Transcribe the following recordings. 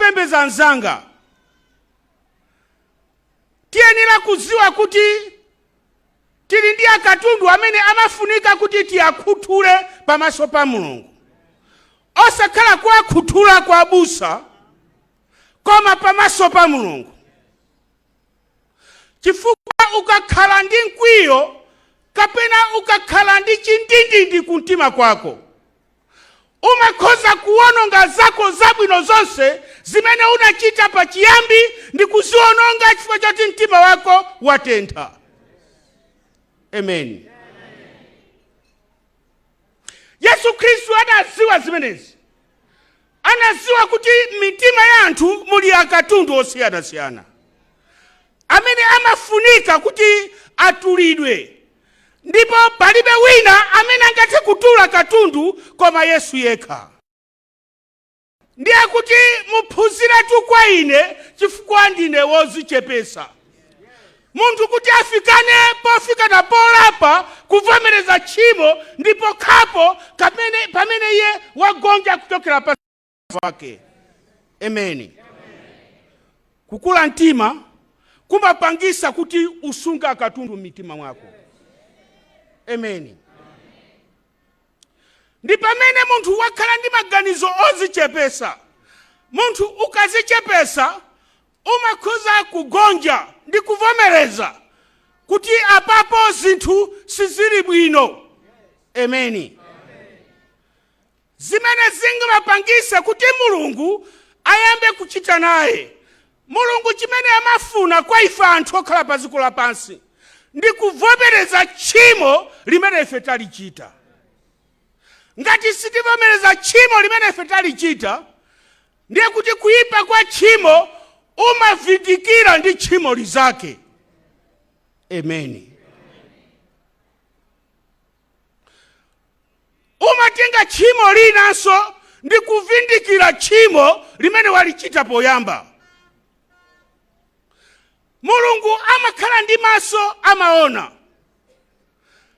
opembeza anzanga, tiyenera kuziwa kuti tili ndi akatundu amene amafunika kuti tiyakhuthule pamaso pa Mulungu. Osakhala kuwakhuthula kwa abusa, koma pamaso pa Mulungu. Chifukwa ukakhala ndi mkwiyo kapena ukakhala ndi chindindindi kumtima kwako, umakhoza kuwononga zako zabwino zonse zimene unachita pachiyambi ndi kuziwononga chifukwa choti mtima wako watentha. Amen. Yesu Kristu anaziwa zimenezi. Anaziwa kuti mitima ya anthu muli akatundu osiyana-siyana amene amafunika kuti atulidwe. Ndipo palibe wina amene angathe kutula katundu koma Yesu yekha. Ndiye kuti muphunziretu kwa ine chifukwa ndine wodzichepesa. Munthu kuti afikane pofika na polapa kuvomereza tchimo ndipo khapo pamene iye wagonja kuchokera pa wake. Amen. Kukula mtima kumapangisa kuti usunga katundu mitima mwako. Amen. Ndi pamene munthu wakhala ndi maganizo odzichepesa. Munthu ukazichepesa umakhoza kugonja ndi kuvomereza kuti apapo zinthu sizili bwino. Amen. Zimene zingapangise kuti Mulungu ayambe kuchita naye. Mulungu chimene amafuna kwa ife anthu okhala pa dziko lapansi ndi kuvomereza tchimo limene ife talichita. Ngati sitivomereza tchimo limene ife talichita, ndiye kuti kuyipa kwa tchimo umavindikira ndi tchimo lizake. Amen. Umatenga tchimo linanso ndi kuvindikira tchimo limene walichita poyamba. Mulungu amakhala ndi maso amaona.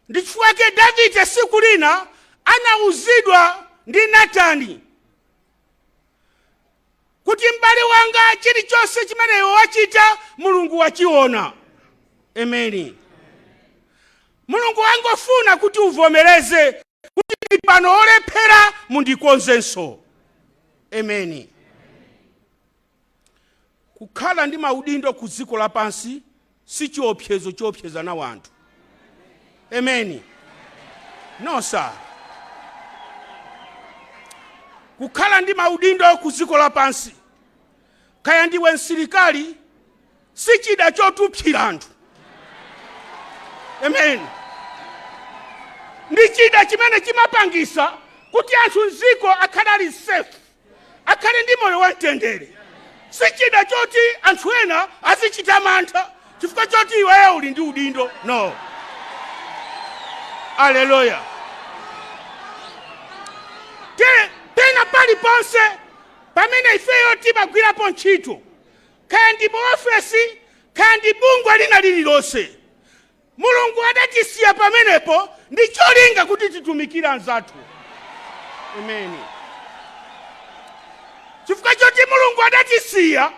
Ndi chifukwa Davide siku lina anauzidwa ndi Natani kuti m'bale wanga chilichonse chimene wachita Mulungu wachiona. Amen. Mulungu angofuna kuti uvomereze kuti pano olephera mundikonzenso. Amen. Kukhala ndi maudindo ku dziko lapansi si chiopsezo chiopseza na wanthu. Amen. No sir. Kukhala ndi maudindo ku dziko lapansi, kaya ndiwe msilikali, si chida chotupsira anthu. Amen. Ndi chida chimene chimapangisa kuti anthu mziko akhale ali safe, akhale ndi moyo wamtendere. Si chida choti anthu ena azichita mantha chifukwa choti iweyo uli ndi udindo. No. Hallelujah. Pena paliponse pamene ifeyo timagwirapo ntchito, kaya ndi mu ofesi, kaya ndi bungwe lina lililonse, Mulungu adatisiya pamenepo ndi cholinga kuti titumikire anzathu. Amen. Chifukwa choti Mulungu adatisiya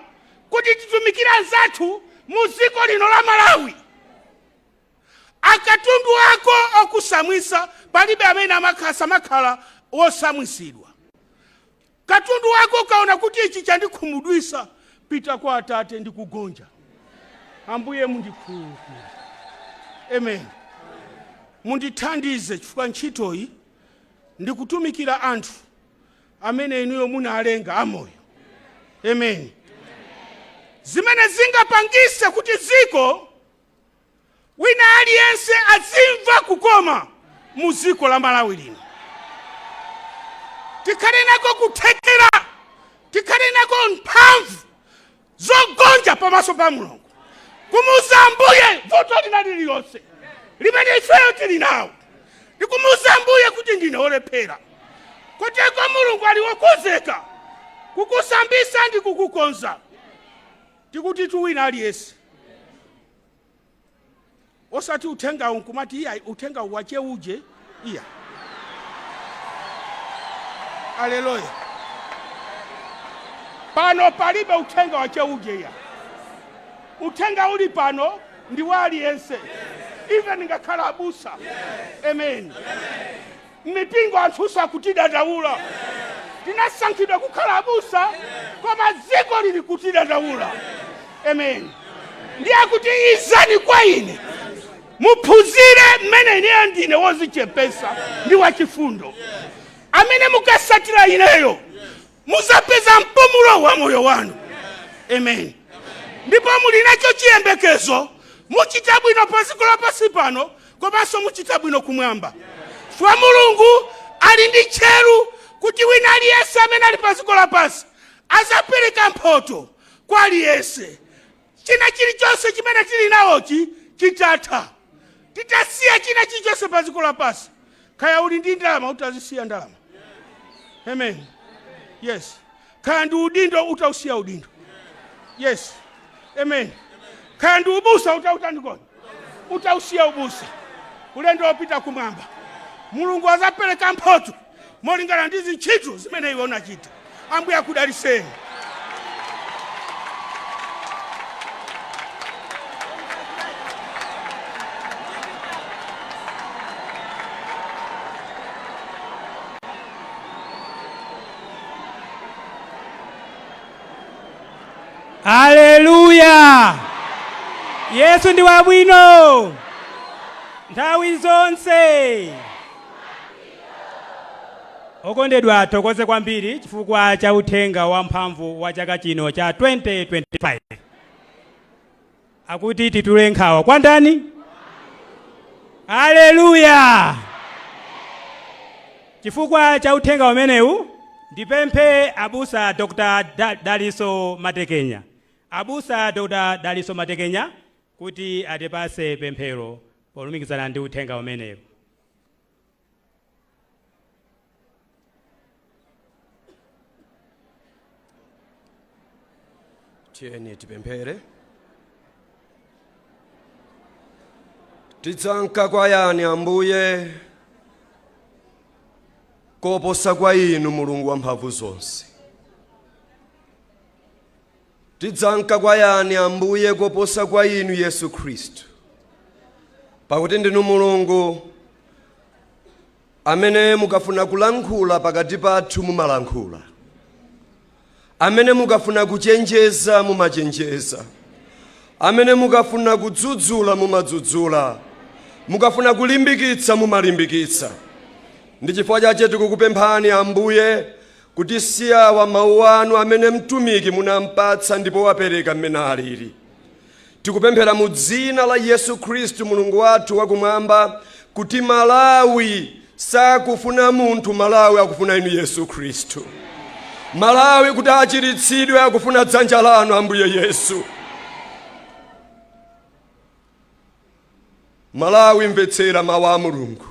kuti titumikire anzathu mu dziko lino la Malawi. Akatundu ako okusamwisa palibe amene amakhala wosamwisidwa. Katundu wako kaona kuti ichi chandikhumudwisa, pita kwa Atate ndi kugonja. Ambuye mundikhululukire. Amen. Mundithandize chifukwa ntchitoyi ndi kutumikira anthu amene inuyo munalenga amoyo. Amen. Zimene zingapangise kuti dziko wina aliyense azimva kukoma mu dziko la Malawi lino. Tikhale nako kuthekera, tikhale nako mphamvu zogonja pamaso pa Mulungu. Kumuza Ambuye vuto lina lililonse limene ifeyo tili nawo. Ndikumuza Ambuye kuti ndine olephera. Koteko Mulungu ali wokonzeka kukusambisa ndi kukukonza. Tikuti tuwina aliyense. Osati uthenga unkumati iya uthenga uwache uje iya. Hallelujah. Pano palibe uthenga wachaujeya. Uthenga uli pano ndi waliyense. Even ngakhala abusa. Amen. Mipingo anthusa kutidandaula. Tinasankhidwa kukhala abusa koma dziko lili kutidandaula. Amen. Ndiye kuti izani kwa ine. Muphunzire mmene ine ndine wozichepesa ndi wachifundo. Amene mukasatira ineyo muzapeza mpumulo wa moyo wanu. Amen. Ndipo muli nacho chiyembekezo muchita bwino paziko lapansi pano komanso muchita bwino kumwamba. Chifukwa Mulungu ali ndi tcheru kuti wina aliyense amene ali paziko lapansi azapereka mphotho kwa aliyense. China chilichonse chimene tili nawochi chitatha. Titasiya china chilichonse paziko lapansi. Kaya uli ndi ndalama utazisiya ndalama. Amen. Yes. Kaya ndi udindo utausiya udindo. Yes. Amen. Kaya ndi ubusa utautandikoni. Utausiya ubusa. Ulendo wopita kumwamba. Mulungu azapereka mphotho molingana ndi ntchito zimene iwe unachita. Ambuye akudaliseni. Haleluya! Yesu ndi wabwino nthawi zonse. Okondedwa tokoze kwambiri chifukwa cha uthenga wamphamvu wa chaka chino cha 2025. Akuti titule nkhawa kwa ndani? Haleluya! Chifukwa cha uthenga umenewu ndipemphe abusa Dr. Daliso Matekenya. Abusa Dr. Daliso Matekenya kuti atipase pemphero polumikizana ndi uthenga umenewu. Tiyeni tipemphere. Tidzanka kwa yani Ambuye koposa kwa inu Mulungu wamphamvu zonse. Tidzanka kwa yani Ambuye koposa kwa inu Yesu Kristu. Pakuti ndinu Mulungu amene mukafuna kulankhula pakati pathu mumalankhula. Amene mukafuna kuchenjeza mumachenjeza. Amene mukafuna kudzudzula mumadzudzula. Mukafuna kulimbikitsa mumalimbikitsa. Ndi chifukwa chache tikukupemphani Ambuye kuti siyawa mawu anu amene mtumiki munampatsa ndipo wapereka mmene alili. Tikupemphera mu dzina la Yesu Kristu Mulungu wathu wakumwamba kuti Malawi sakufuna munthu, Malawi akufuna inu Yesu Kristu. Malawi kuti achiritsidwe akufuna dzanja lanu Ambuye Yesu. Malawi mvetsera mawu a Mulungu.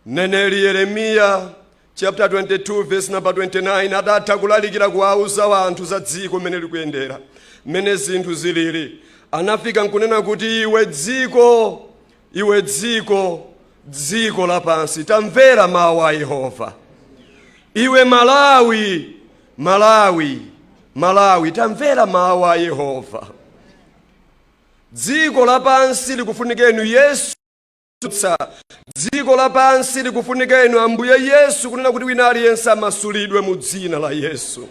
Neneli Yeremiya chapter 22 verse number 29 adatha kulalikira kuwauza wanthu za dziko mmene likuyendera, mmene zinthu zilili. Anafika nkunena kuti iwe dziko lapansi, tamvera mawu a Yehova. Iwe Malawi, tamvera mawu a Yehova. Dziko lapansi likufunika inu Yesu. Dziko lapansi likufunika inu Ambuye Yesu, kunena kuti wina aliyense amasulidwe mu dzina la Yesu.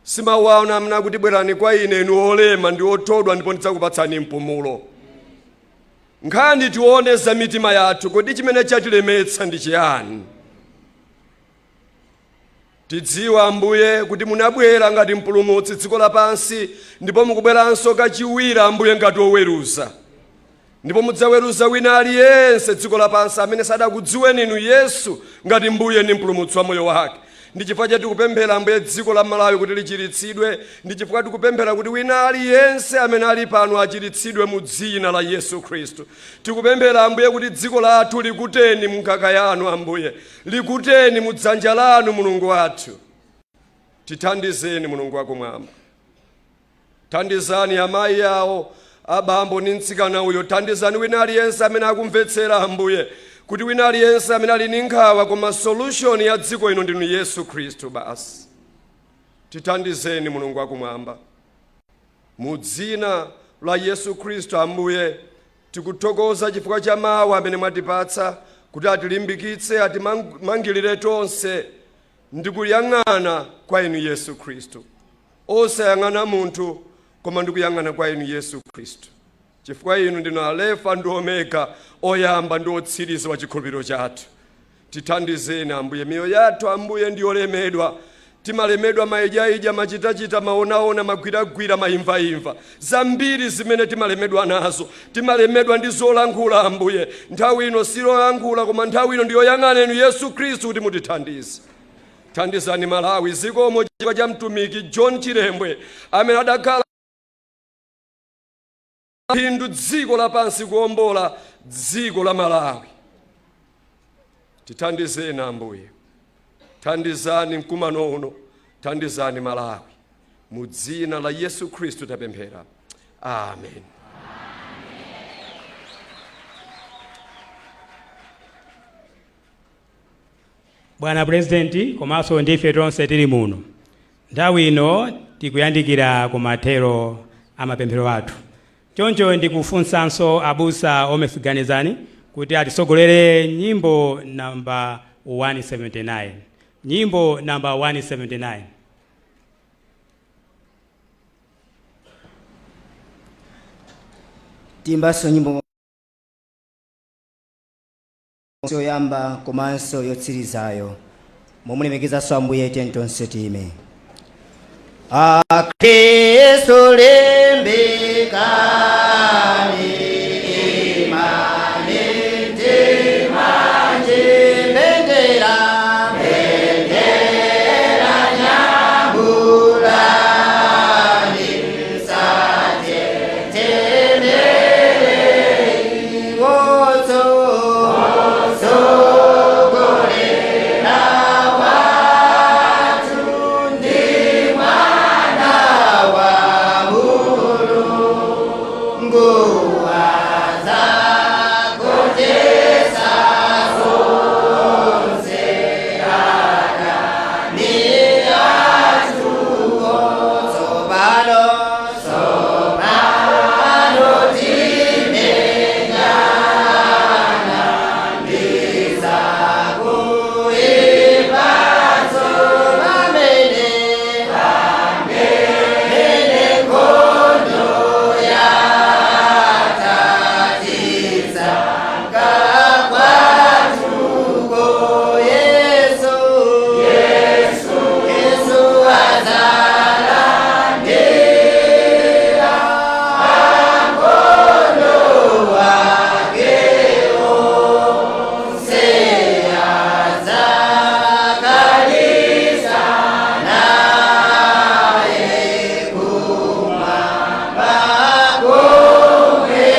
Simawaona amna kuti bwerani kwa ine inu olema ndi othodwa ndipo ndidzakupatsani mpumulo. Nkhani tione za mitima yathu kodi chimene chatilemetsa ndi chiyani. Tidziwa Ambuye kuti munabwera ngati mpulumutsi dziko lapansi, ndipo mukubweranso kachiwiri Ambuye ngati oweruza. Ndipo mudzaweruza wina aliyense dziko lapansi amene sadakudziweni inu Yesu ngati Mbuye ndi mpulumutsi wa moyo wake. Ndi chifukwa chati tikupemphera Ambuye dziko la Malawi kuti lichiritsidwe. Ndi chifukwa tikupemphera kuti wina aliyense amene ali pano achiritsidwe mu dzina la Yesu Kristu. Tikupemphera Ambuye kuti dziko lathu likuteni mkaka yanu Ambuye, likuteni mu dzanja lanu Mulungu wathu. Tithandizeni Mulungu wakumwamba. Thandizani amayi yawo, abambo ndi mtsikana uyo. Thandizani wina aliyense amene akumvetsera Ambuye. kuti wina aliyense amene ali ndi nkhawa koma solution ya dziko ino ndinu Yesu Khristu basi. Tithandizeni Mulungu wakumwamba. Mu dzina la Yesu Khristu Ambuye, tikuthokoza chifukwa cha mawu amene mwatipatsa kuti atilimbikitse, atimangirire tonse ndi kuyang'ana kwa inu Yesu Khristu. Osayang'ana munthu koma ndikuyang'ana kwa inu Yesu Khristu. Chifukwa inu ndinu Alefa ndi Omega, oyamba ndi otsiriza wa chikhulupiriro chathu. Tithandizeni Ambuye. Miyoyo yathu Ambuye ndi yolemedwa. Timalemedwa maijayija, machitachita, maonaona, magwiragwira, maimvaimva. Zambiri zimene timalemedwa nazo. Timalemedwa ndi zolankhula Ambuye. Nthawi ino siloyankhula koma nthawi ino ndiyoyang'ana inu Yesu Khristu kuti mutithandize. Thandizani Malawi. Zikomo chifukwa cha mtumiki John Chirembwe amene adakhala phindu dziko lapansi kuombola dziko la Malawi. Tithandizeni Ambuye. Thandizani mkumano uno. Thandizani Malawi. Mu dzina la Yesu Khristu tapemphera. Amen. Bwana Presidenti, komanso ndife tonse tili muno. Nthawi ino tikuyandikira kumathero amapemphero athu. Choncho ndikufunsanso abusa omesiganizani kuti atisogolere nyimbo namba 179. Nyimbo namba 179. Timbaso nyimbo yoyamba komanso yotsirizayo. Mumulemekezaso Ambuye tonse time. Akristo lembekani imani ntima bendera nyambulani sate tenere iwoso sogolera watu ndi mwana wa Mulungu waza kotesa zonse adani atuo sobalo timenyana ndiza kuipazo amene kondo yatatiza kakwatuko Yesu azalandira makondo wakewo se azakalisa naye kumwamba komweko.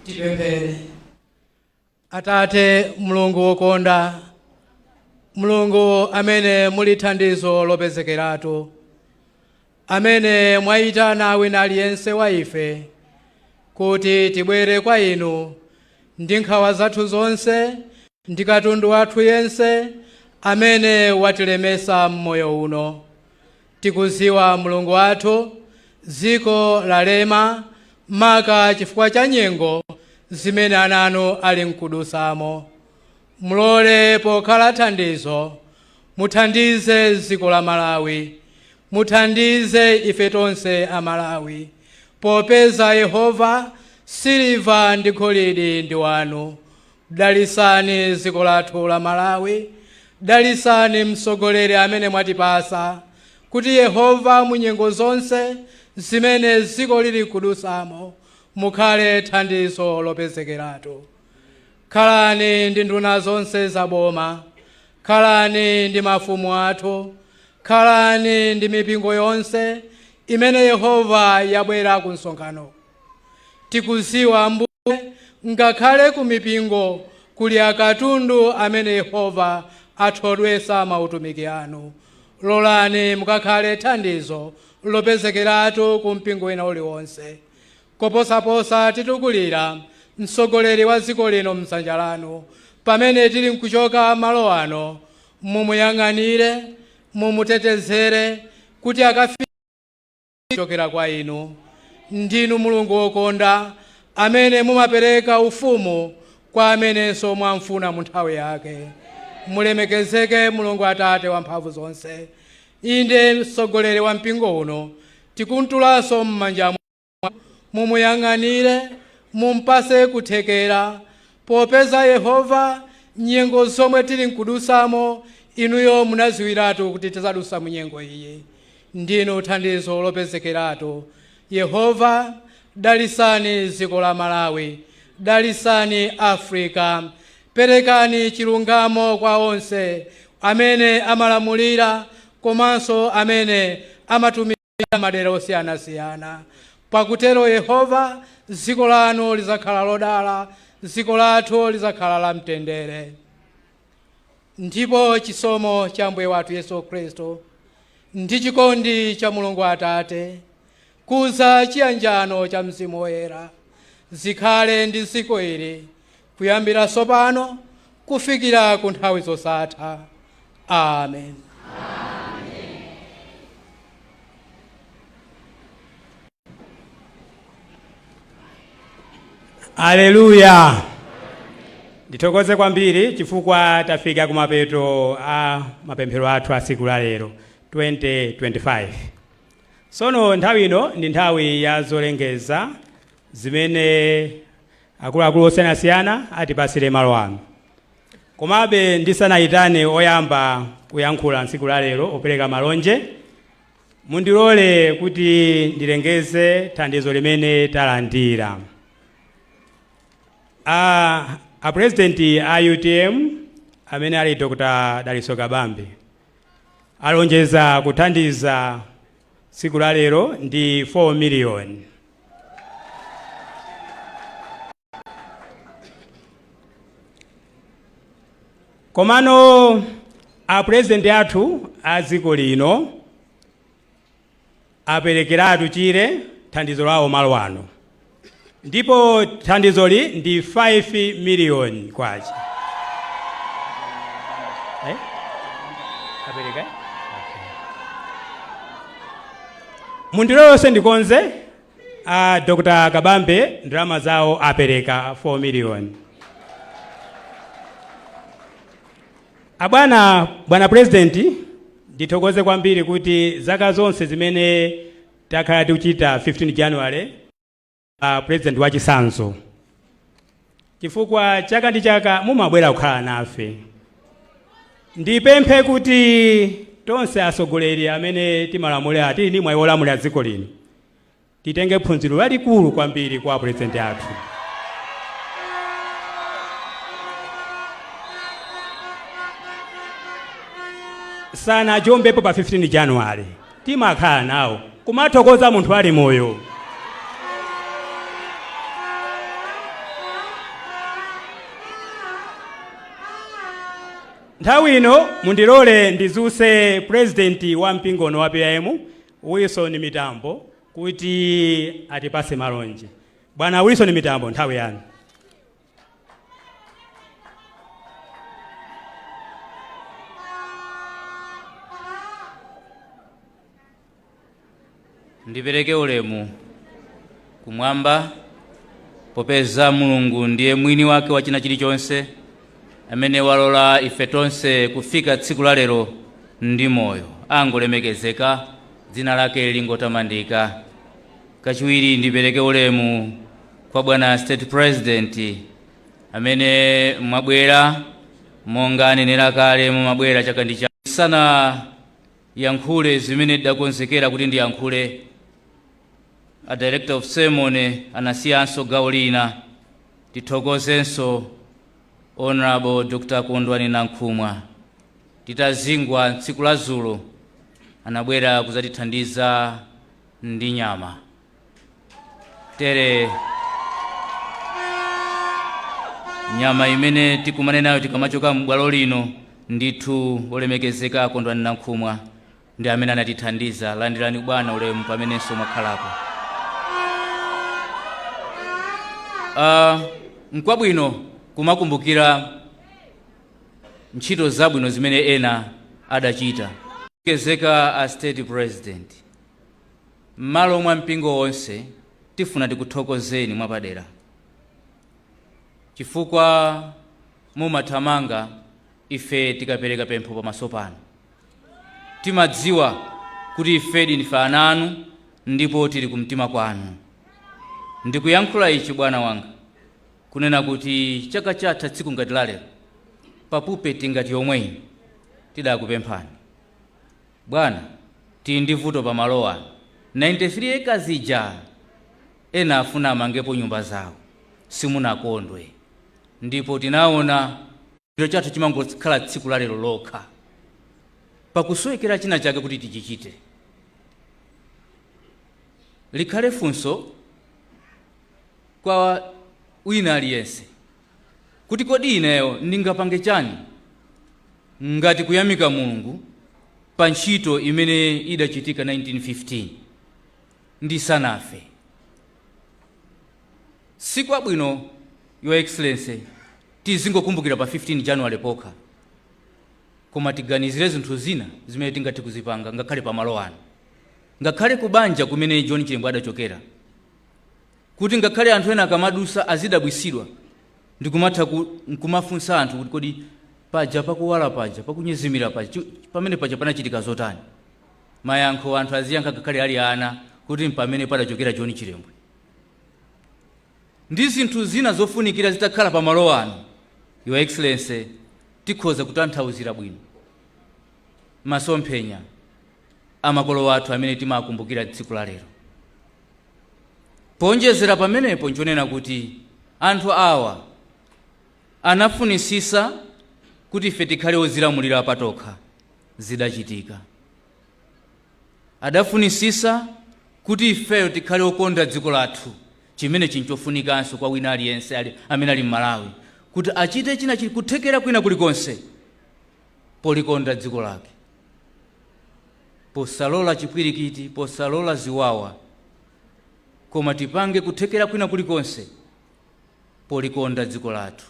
Tipemphere. Atate Mulungu wokonda, Mulungu amene muli thandizo lopezekeratu, amene mwayitana wina aliyense wa ife kuti tibwere kwa inu ndi nkhawa zathu zonse ndi katundu wathu yense amene watilemesa mmoyo uno. Tikuziwa Mulungu wathu dziko lalema maka chifukwa cha nyengo zimene ananu ali mkudusamo. Mulole pokhala thandizo muthandize dziko la Malawi, muthandize ife tonse a Malawi, popeza Yehova siliva ndi golide ndi wanu. Dalisani dziko lathu la Malawi, dalisani mtsogoleri amene mwatipasa kuti Yehova munyengo zonse zimene dziko lili kudusamo mukhale thandizo lopezekeratu. Khalani ndi nduna zonse zaboma, khalani ndi mafumu athu, khalani ndi mipingo yonse imene Yehova yabwera ku msonkhano. Tikuziwa Ambuye ngakhale ku mipingo kuli akatundu amene Yehova athodwesa mautumiki anu. Lolani mukakhale thandizo lopezekeratu ku mpingo wina uliwonse. Koposaposa titukulira mtsogoleri wa dziko lino m'dzanja lanu. Pamene tili nkuchoka malo ano, mumuyang'anire, mumutetezere kuti akafike kuchokera kwa inu. Ndinu Mulungu wokonda, amene mumapereka ufumu kwa amenenso mwamfuna mu nthawi yake. Mulemekezeke Mulungu Atate wamphamvu zonse. Inde mtsogoleri wa mpingo uno tikuntulanso m'manja mwanu, mumuyang'anire, mumpase kuthekera, popeza Yehova nyengo zomwe tili nkudusamo inuyo munaziwiratu kuti tizadusa mu nyengo iyi. Ndinu thandizo lopezekeratu. Yehova, dalisani dziko la Malawi, dalisani Afrika, perekani chilungamo kwa onse amene amalamulira komanso amene amatumikira madera osiyanasiyana. Pakutero Yehova, dziko lanu lizakhala lodala, dziko lathu lizakhala la mtendere. Ndipo chisomo cha Mbuye wathu Yesu Khristu ndi chikondi cha Mulungu Atate kuza chiyanjano cha Mzimu Woyera zikhale ndi dziko ili kuyambira tsopano kufikira ku nthawi zosatha. Amen. Haleluya. Ndithokoze kwambiri chifukwa tafika kumapeto a mapemphero athu a tsiku la lero 2025. Sono nthawi ino ndi nthawi ya zolengeza zimene akuluakulu osiyanasiyana atipasire malo ano. Komabe ndisanayitane oyamba kuyankhula tsiku la lero opereka malonje, mundilole kuti ndilengeze thandizo limene talandira. A president a UTM amene ali Dr. Daliso Kabambe alonjeza kuthandiza tsiku la lero ndi 4 million. Komano a president athu a dziko lino aperekeratu chire thandizo lawo malo ano. Ndipo thandizoli ndi 5 million kwacha. Apereka? Okay. Mundilose ndikonze Dr. Kabambe ndalama zawo apereka 4 million. Bwana President, ndithokoze kwambiri kuti zaka zonse zimene takhala tikuchita 15 January President wachisanzo. Chifukwa chaka ndi chaka mumabwera kukhala nafe. Ndipemphe kuti tonse atsogoleri amene timalamulira tili ndi mwayi wolamulira dziko lino titenge phunziro lalikulu kwambiri kwa President athu. Sana jombepo pa 15 January timakhala nawo kumathokoza munthu ali moyo. Nthawi ino mundilole ndizuse President wa mpingono wa PIM Wilson Mitambo kuti atipase malonje. Bwana Wilson Mitambo, nthawi yanu. Ndipereke ulemu kumwamba popeza Mulungu ndiye mwini wake wa china chilichonse, amene walola ife tonse kufika tsiku la lero ndi moyo. Angolemekezeka, dzina lake lingotamandika. Kachiwiri ndipereke ulemu kwa Bwana State President amene mwabwera monga anenera kale, mumabwera chaka ndi chaka. Sana yankhule zimene dakonzekera kuti ndiyankhule, a Director of Ceremony anasiyanso gawo lina. Tithokozenso Honorable Dr. Kondwani Nankhumwa. Titazingwa tsiku la dzulo anabwera kuzatithandiza ndi nyama. Tere nyama imene tikumane nayo tikamachoka m'bwalo lino ndithu olemekezeka Kondwani Nankhumwa ndi amene anatithandiza. Landirani Bwana ulemu pamenenso mwakhalapo. N'kwabwino kumakumbukira ntchito zabwino zimene ena adachita. Kezeka a state president, m'malo mwa mpingo wonse tifuna tikuthokozeni mwapadera chifukwa mumathamanga ife tikapereka pempho pamaso panu. Timadziwa kuti ifedi ndife ana anu ndipo tili kumtima kwanu. Ndikuyankhula ichi bwana wanga kunena kuti chaka chatha tsiku ngati lalero papupeti ngati yomweyi tidakupemphani. Bwana, tili ndi vuto pa malo ano. 93 acres ija ena afuna amangepo nyumba zawo, simunakondwe. Ndipo tinaona chiro chathu chimangokhala tsiku lalero lokha pakusowekera china chake kuti tichichite. Likhale funso kwa wina aliyense kuti kodi ineyo ndingapange chani ngati kuyamika Mulungu pa ntchito imene idachitika 1915 ndisanafe. Siku abwino Your Excellency tizingokumbukira pa 15 January pokha, koma tiganizire zinthu zina zimene tingati kuzipanga ngakhale pa malo ano, ngakhale kubanja kumene John Chilembwe adachokera, kuti ngakhale anthu ena akamadusa azidabwisidwa ndikumatha kumafunsa anthu kuti kodi paja pakuwala paja pakunyezimira paja pamene paja panachitika zotani. Mayankho anthu aziyankha ngakhale ali ana kuti mpamene padachokera John Chilembwe. Ndi zinthu zina zofunikira zitakhala pa malo ano, Your Excellency, tikhoza kutanthauzira bwino masomphenya amakolo athu amene timakumbukira tsiku la lero. Ponjezera pamenepo njonena kuti anthu awa anafunisisa kuti ife tikhale ozilamulira patokha, zidachitika. Adafunisisa kuti ifeyo tikhale okonda dziko lathu, chimene chinchofunikanso kwa wina aliyense amene ali m'Malawi, kuti achite china chili kuthekera kwina kulikonse polikonda dziko lake, posalola chipwirikiti, posalola ziwawa, koma tipange kuthekera kwina kulikonse polikonda dziko lathu.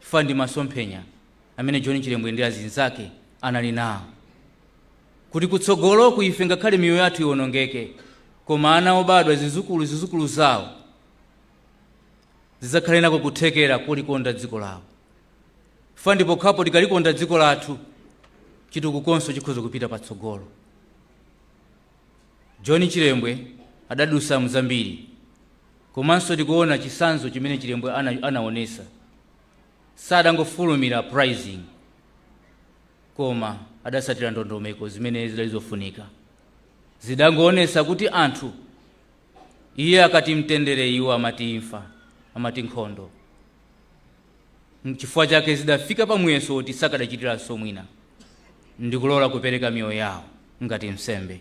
Ifa ndi masomphenya amene John Chilembwe ndi azinzake anali nawo, kuti kutsogoloku ife ngakhale miyoyo yathu iwonongeke, koma ana obadwa zizukulu zawo zizakhale nako kuthekera polikonda dziko lawo. Ifa ndipo khapo tikalikonda dziko lathu, chitukukonso chikhoza kupita patsogolo. John Chilembwe adadusa mzambiri, komanso tikuona chisanzo chimene Chilembwe anaonesa. Sadangofulumira uprising, koma adasatira ndondomeko zimene zilizofunika. Zidangoonesa kuti anthu iye akati mtendere iwo amati imfa, amati nkhondo. Chifukwa chake zidafika pamuyeso kuti sakadachitiranso mwina ndikulola kupereka miyoyo yawo ngati nsembe.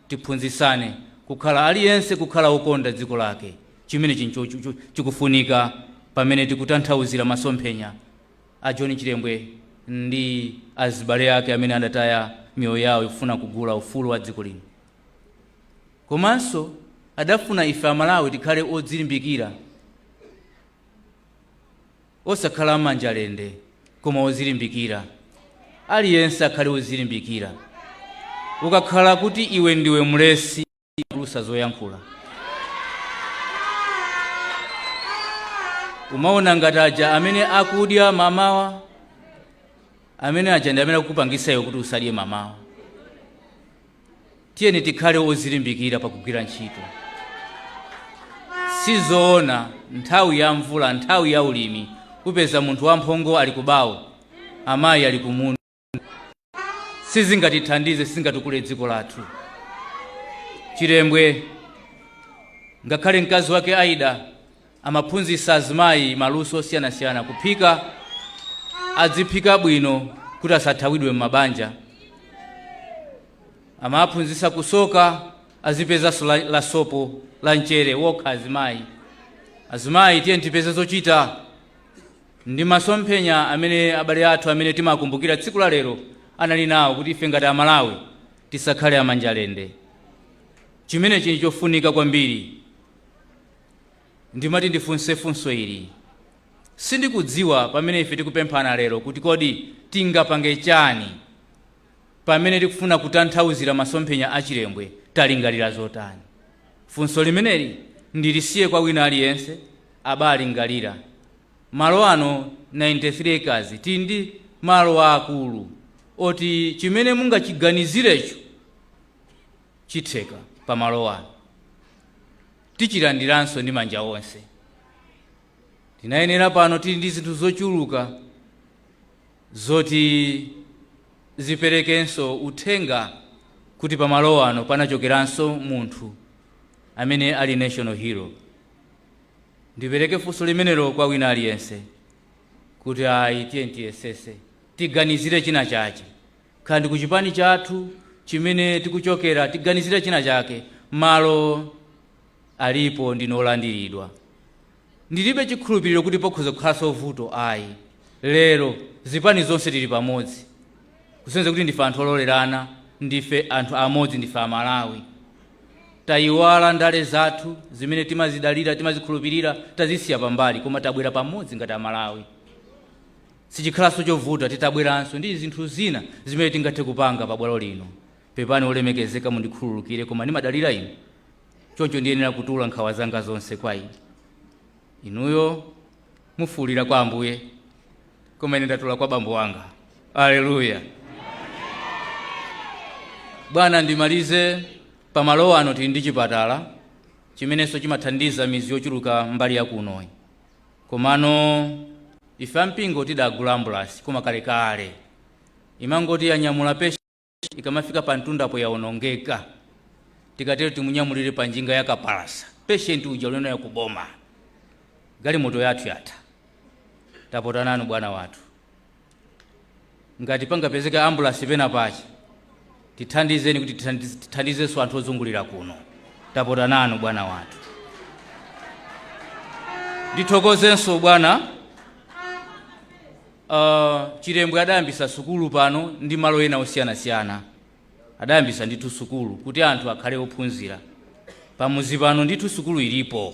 Tiphunzisane kukhala aliyense kukhala okonda dziko lake, chimene chikufunika pamene tikutanthauzira masomphenya a John Chilembwe ndi azibale ake amene adataya miyoyo yawo ifuna kugula ufulu wa dziko lino. Komanso adafuna ife Amalawi tikhale odzilimbikira, osakhala manja lende, koma odzilimbikira. Aliyense akhale odzilimbikira. Ukakhala kuti iwe ndiwe mlesi lusa zoyankhula, umaona ngati aja amene akudya mamawa, amene aja ndi amene akupangisa iwe kuti usadye mamawa. Tiyeni tikhale odzilimbikira pakugwira ntchito. Sizoona nthawi ya mvula, nthawi ya ulimi, kupeza munthu wamphongo ali kubawo, amayi ali kumunda. Sizingatithandize, sizingatukule dziko lathu. Chilembwe ngakhale mkazi wake Aida amaphunzitsa azimayi maluso osiyanasiyana, kuphika, adziphika bwino kuti asathawidwe m'mabanja. Amaphunzitsa kusoka, azipezanso la sopo la mchere wokha azimayi. Azimayi tiyeni tipeze zochita. Ndi masomphenya amene abale athu amene timakumbukira tsiku la lero anali nawo kuti ife ngati Amalawi tisakhale amanjalende. Chimene chili chofunika kwambiri ndimati ndifunse funso ili. Sindikudziwa pamene ife tikupemphana lero kuti kodi tingapange chani pamene tikufuna kutanthauzira masomphenya achilembwe talingalira zotani. Funso limeneli ndilisiye kwa wina aliyense abalingalira. Malo ano 93 acres tindi malo akulu oti chimene mungachiganizirecho chitheka pa malo ano. Tichilandiranso ndi manja onse. Tinayenera pano tili ndi zinthu zochuluka zoti ziperekenso uthenga kuti pa malo ano panachokeranso munthu amene ali national hero. Ndipereke funso limenelo kwa wina aliyense kuti ayi tiyesese tiganizire china chake. Kandi kuchipani chathu chimene tikuchokera tiganizire china chake. Malo alipo ndinolandiridwa. Ndilibe chikhulupiriro kuti pokhoza kukhalanso vuto ayi. Lero zipani zonse tili pamodzi. Kusenza kuti ndife anthu ololerana, ndife anthu amodzi, ndife Amalawi. Tayiwala ndale zathu zimene timazidalira, timazikhulupirira, tazisiya pambali koma tabwera pamodzi ngati Amalawi. Sichikhalanso chovuta titabweranso ndi zinthu zina zimene tingathe kupanga pa bwalo lino. Pepani olemekezeka mundikhululukire koma ndimadalira inu. Choncho ndiyenera kutula nkhawa zanga zonse kwa inu. Inuyo mufuulira kwa Ambuye koma ine ndatula kwa bambo wanga. Haleluya. Bwana, ndimalize pamalo ano tili ndi chipatala chimenenso chimathandiza mizi yochuluka mbali ya kunoyi. Komano ife ampingo tidagula ambulance koma kalekale imangoti yanyamula pesha ikamafika pa mtundapo yaonongeka. Tikatero timunyamulire pa njinga ya kapalasa patient uja uleno yakuboma. Galimoto yathu yatha. Tapota nanu bwana wathu. Ngati pangapezeka ambulance pena pachi tithandizeni kuti tithandizenso anthu ozungulira kuno. Tapota nanu bwana wathu. Ndithokozenso bwana Chilembwe adayambisa sukulu pano ndi malo ena osiyanasiyana. Adayambisa ndithu sukulu kuti anthu akhale ophunzira. Pamuzi pano ndithu sukulu ilipo.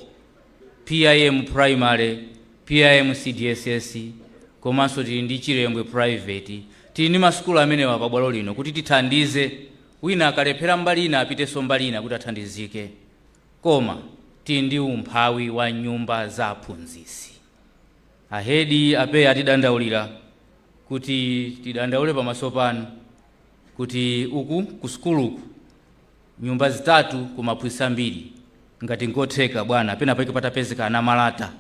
PIM primary, PIM CDSS, komanso tili ndi Chilembwe private. Tili ndi masukulu amenewa pa bwalo lino kuti tithandize wina akalephera mbali ina apitenso mbali ina kuti athandizike. Koma tili ndi umphawi wa nyumba za aphunzitsi. Ahedi ape atidandaulira kuti tidandaule pamaso pano kuti uku ku sukuluku nyumba zitatu kumaphunzitsi ambiri ngati ngotheka bwana pena pake patapezeka ana malata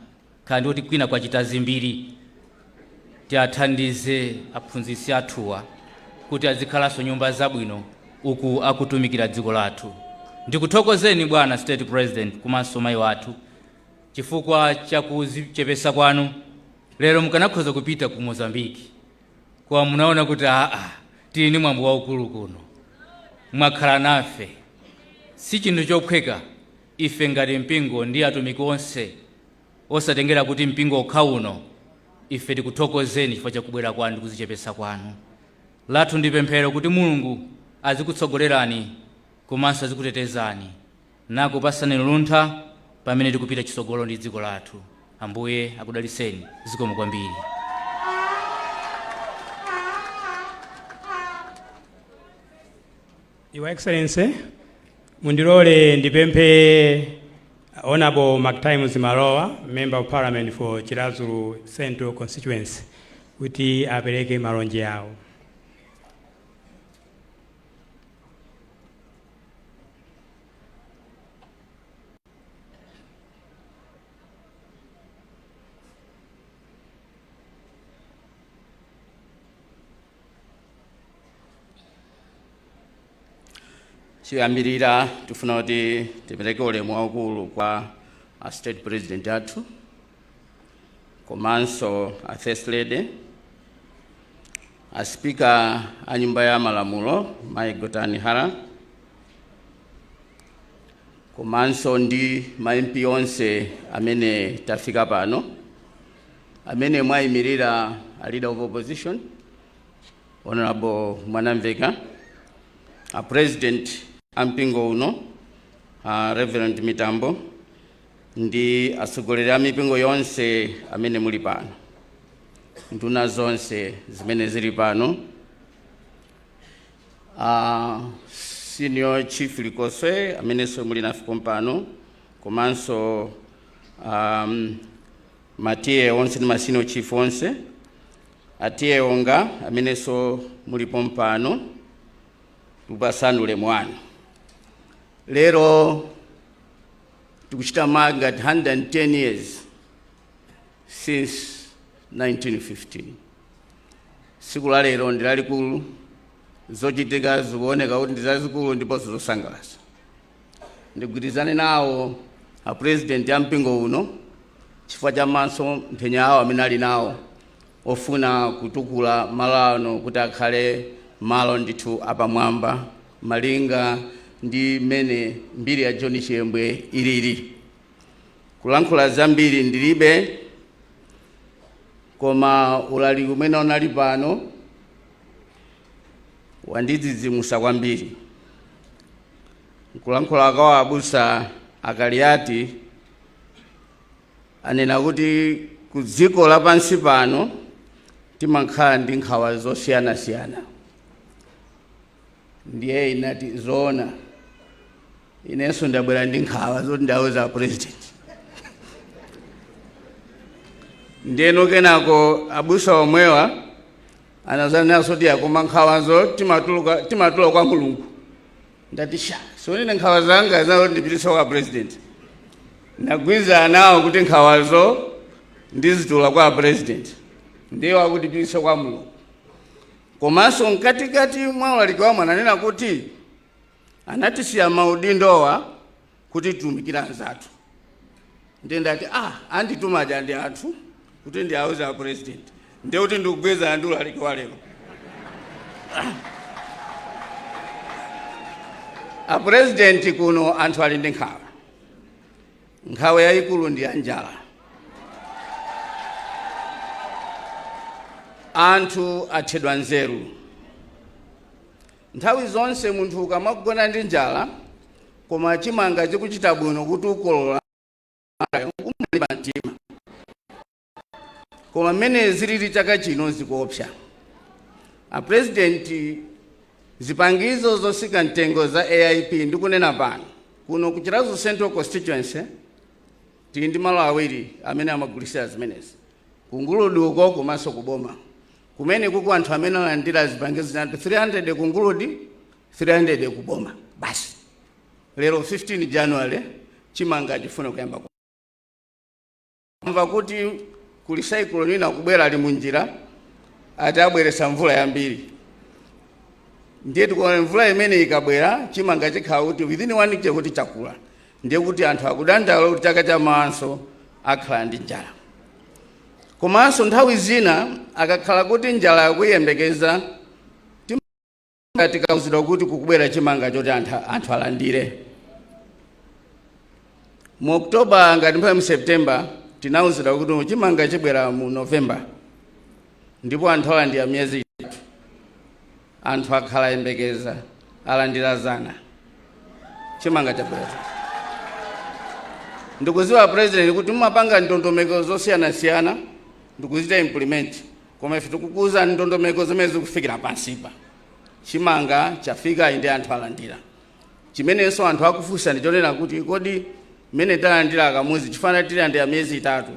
kandi oti kwina kwachita zimbiri tiathandize aphunzitsi athuwa kuti azikhalanso nyumba zabwino uku akutumikira dziko lathu. Ndikuthokozeni bwana State President komanso mayi wathu chifukwa cha kuzichepesa kwanu. Lero mukanakhoza kupita ku Mozambique kwa munaona kuti tili ndi mwambo waukulu kuno. Mwakhala nafe. Si chinthu chophweka ife ngati mpingo ndi atumiki onse osatengera kuti mpingo okha uno. Ife tikuthokozeni chifukwa cha kubwera kwanu kuzichepesa kwanu. Lathu ndi pemphero kuti Mulungu azikutsogolerani komanso azikutetezani nakupasani luntha pamene tikupita chitsogolo ndi dziko lathu. Ambuye akudaliseni. Zikomo kwambiri. Your Excellency, mundilole ndipemphe Honorable Mactimes Malowa, Member of Parliament for Chilazulu Central Constituency, kuti apereke malonje yawo. Choyambirira tifuna kuti tipereke ulemu waukulu kwa State President athu komanso a First Lady, a Speaker a Nyumba ya Malamulo Mai Gotani Hara, komanso ndi ma MP onse amene tafika pano, amene mwayimirira a Leader of Opposition, Honorable Mwanamveka, President ampingo uno, Reverend Mitambo, ndi atsogoleri a mipingo yonse amene muli pano, nduna zonse zimene zili pano, Senior Chief Likoswe amene so muli nafe pano, komanso Matiye onse ndi Senior Chief onse, atiye onga amene so muli pano, tupasandule mwanu. Lero tikuchita manga 110 years since 1915. Siku la lero ndi lalikulu, zochitika zikuoneka kuti ndi zazikulu ndiponso zosangalatsa. Ndigwirizane nawo a president ya mpingo uno chifukwa cha maso mphenya awo amene ali nawo ofuna kutukula malo ano kuti akhale malo ndithu apamwamba malinga ndi mene mbiri ya John Chembwe ilili. Kulankhula zambiri ndilibe, koma ulaliki umene unali pano wandidzidzimutsa kwambiri. Kulankhula kwa abusa akaliati anena kuti ku dziko lapansi pano timakhala ndi nkhawa zosiyanasiyana. Ndiye inati zoona, inenso ndabwera ndi nkhawa zoti ndauza president. Ndiyeno kenako abusa omwewa anazanenso kuti akoma nkhawazo timatula kwa Mulungu. Ndati sha, sonene nkhawa zanga zoti ndipititse kwa president. Ndagwirizana nawo kuti nkhawazo ndizitula kwa president, ndiye wakutipititsa kwa Mulungu. Komanso mkatikati mwa ulaliki wamwe ananena kuti anatisiya maudindowa kuti titumikire anzathu. Ndiye ndati andituma ndi anthu kuti ndiauze a president, ndiye kuti ndikugwirizana ndi ulaliki wa lero. A president kuno anthu ali ndi nkhawa. Nkhawa yayikulu ndi ya njala. Anthu athedwa nzeru. Nthawi zonse munthu ukamagona ndi njala, koma chimanga chikuchita bwino kuti ukolola umalipa mtima. Koma mmene zilili chaka chino zikuopsa. A president zipangizo zosika mtengo za AIP ndikunena pano. Kuno ku Chirazo Central Constituency tili ndi malo awiri amene amagulitsa zimenezi. Ku Nguludi uko komanso ku Boma. Kumene kuku anthu amene alandira zipangizo zinati 300 ku Nguludi, 300 ku Boma. Basi. Lero 15 January chimanga chifuna kuyamba kumva kuti kuli cyclone lina kubwera ali munjira ati abweresa mvula yambiri. Ndiye tikuona mvula imene ikabwera chimanga chikhala kuti within 1 week kuti chakula. Ndiye kuti anthu akudandaula kuti chaka chamanso akhala ndi njala. Komanso nthawi zina akakhala kuti njala yakuyembekeza tikauzidwa kuti kukubwera chimanga choti anthu alandire. Mu Oktoba ngati mpaka mu September tinauzidwa kuti chimanga chibwera mu November. Ndipo anthu alandira miyezi itatu. Anthu akhala yembekeza alandira zana. Chimanga chabwera. Ndikuziwa president kuti mumapanga ndondomeko zosiyanasiyana ndikuzita implement. Koma ife tikukuza ndondomeko zimene zikufikira pansipa. Chimanga chafika inde anthu alandira. Chimenenso anthu akufunsa ndichonena kuti kodi mmene talandira kamuzi chifana tilandira miyezi itatu.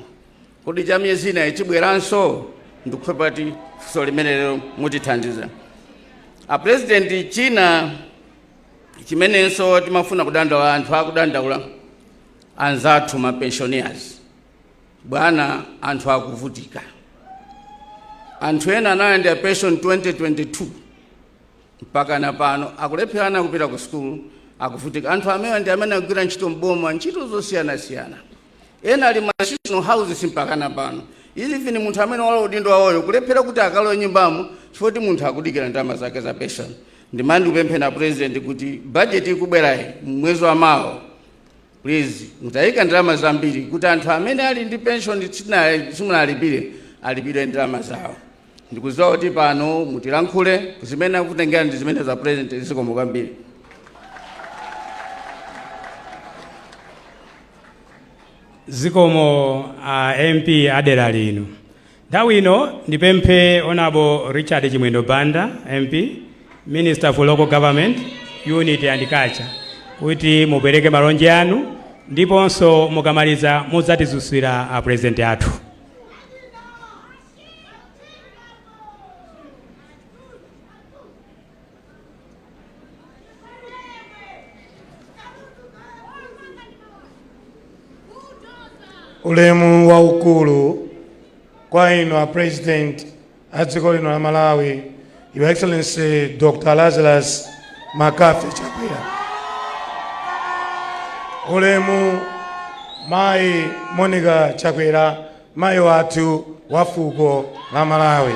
Kodi cha miyezi ina chibweranso ndikupempha kuti funso limene lero mutithandiza. A president china chimenenso timafuna kudandaula anthu akudandaula anzathu ma pensioners. Bwana anthu akuvutika. Anthu ena analandira pension 2022 mpaka na pano akulepherana kupita ku school akuvutika. Anthu amene ndi amene akugwira ntchito mboma ntchito zosiyanasiyana. Ena ali institutional houses mpaka na pano. Even munthu amene wala udindo wawoyo kulephera kuti akalowe nyumbamo chifukwa munthu akudikira ndalama zake za pension. Ndimandi kupemphera president kuti budget ikubwerayi mwezi wa mawa please mutayika ndalama zambiri kuti anthu amene ali ndi pension simunalipire alipire ndalama zawo. ndikuziwa kuti pano mutilankhule zimene akutengera ndi zimene za president zikomo kwambiri. Zikomo MP adera lino. Nthawi ino ndipemphe Honorable Richard Chimwendo Banda, MP, Minister for Local Government, Unity and Culture, kuti mupereke malonje anu ndiponso mukamaliza mudzatidzutsira president athu. Ulemu wa ukulu kwa ino President adziko lino la Malawi, Your Excellency Dr. Lazarus Makafe Chakwera. Ulemu Mai Monica Chakwera, mai watu wa fuko la Malawi.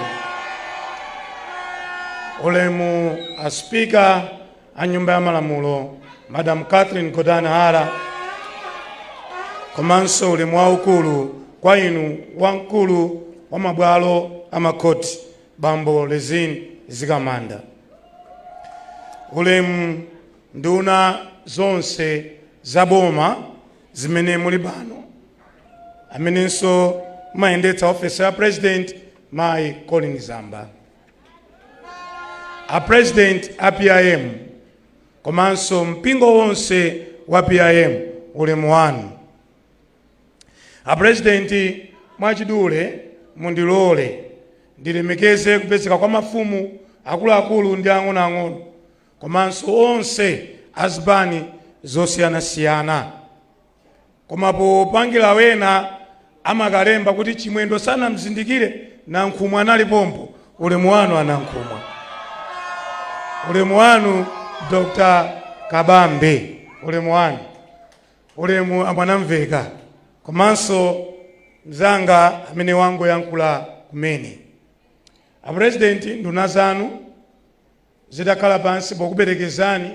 Ulemu a Speaker a nyumba ya malamulo Madam Catherine Kodana Hara. Komanso ulemu wa ukulu kwa inu wankulu wa mabwalo amakoti Bambo Lezini Zikamanda. Ulemu nduna zonse zaboma zimene muli bano amenenso mayendetsa office ya President Mai Colin Zamba. A President a PIM komanso mpingo wonse wa PIM ulemu wanu. A President mwachidule mundilole ndilemekeze kupezeka kwa mafumu akuluakulu ndi ang'onoang'ono komanso onse azibani zosiyanasiyana. Koma popangira wena amakalemba kuti Chimwendo sana mzindikire na nkhumwa analipompo, ulemu wanu anankhumwa. Ulemu wanu Dr. Kabambe, ulemu wanu. Ulemu amwanamveka. Komanso mzanga amene wango yankula kumene. A President nduna zanu zidakhala pansi pokuperekezani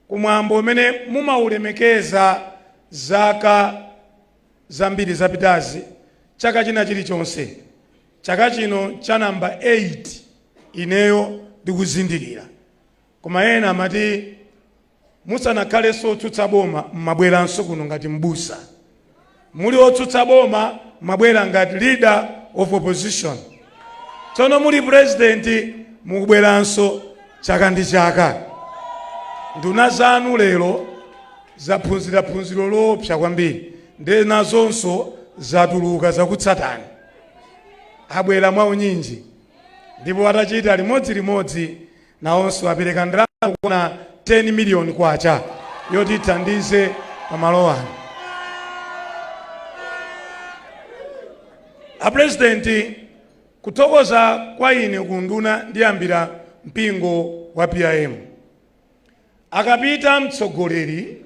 kumwambo umene mumaulemekeza zaka zambiri zapitazi chaka china chilichonse. Chaka chino cha namba 8 ineyo ndikuzindikira. Koma ena amati musanakhale sotsutsa boma mmabweranso kuno ngati mbusa. Muli otsutsa boma mabwera ngati leader of opposition. Tsono muli President mukubweranso chaka ndi chaka. Nduna zanu lero zaphunzira phunziro loopsa kwambiri ndi nazonso zatuluka zakutsatani. Abwera mwa unyinji ndipo atachita limodzi nawonso apereka ndalama kuna 10 million kwacha yoti ithandize pamalo ano. A President kutokoza kwa ine kunduna ndiyambira mpingo wa PIM. Akapita mtsogoleri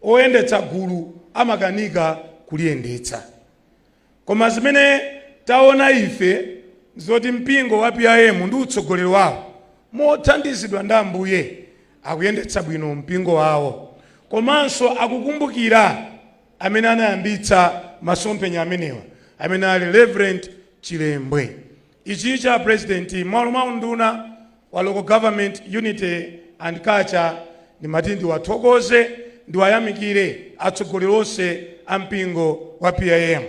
oyendetsa gulu amakanika kuliyendetsa. Koma zimene taona ife zoti mpingo wa PIM ndi utsogoleri wawo mothandizidwa ndi Ambuye akuyendetsa bwino mpingo wawo. Komanso akukumbukira amene anayambitsa masomphenya amenewa amene ali Reverend Chilembwe. Ichi cha President mwa nduna wa Local Government, Unity and Culture ndimati ndiwathokoze ndiwayamikire atsogoleri onse a mpingo wa PIM.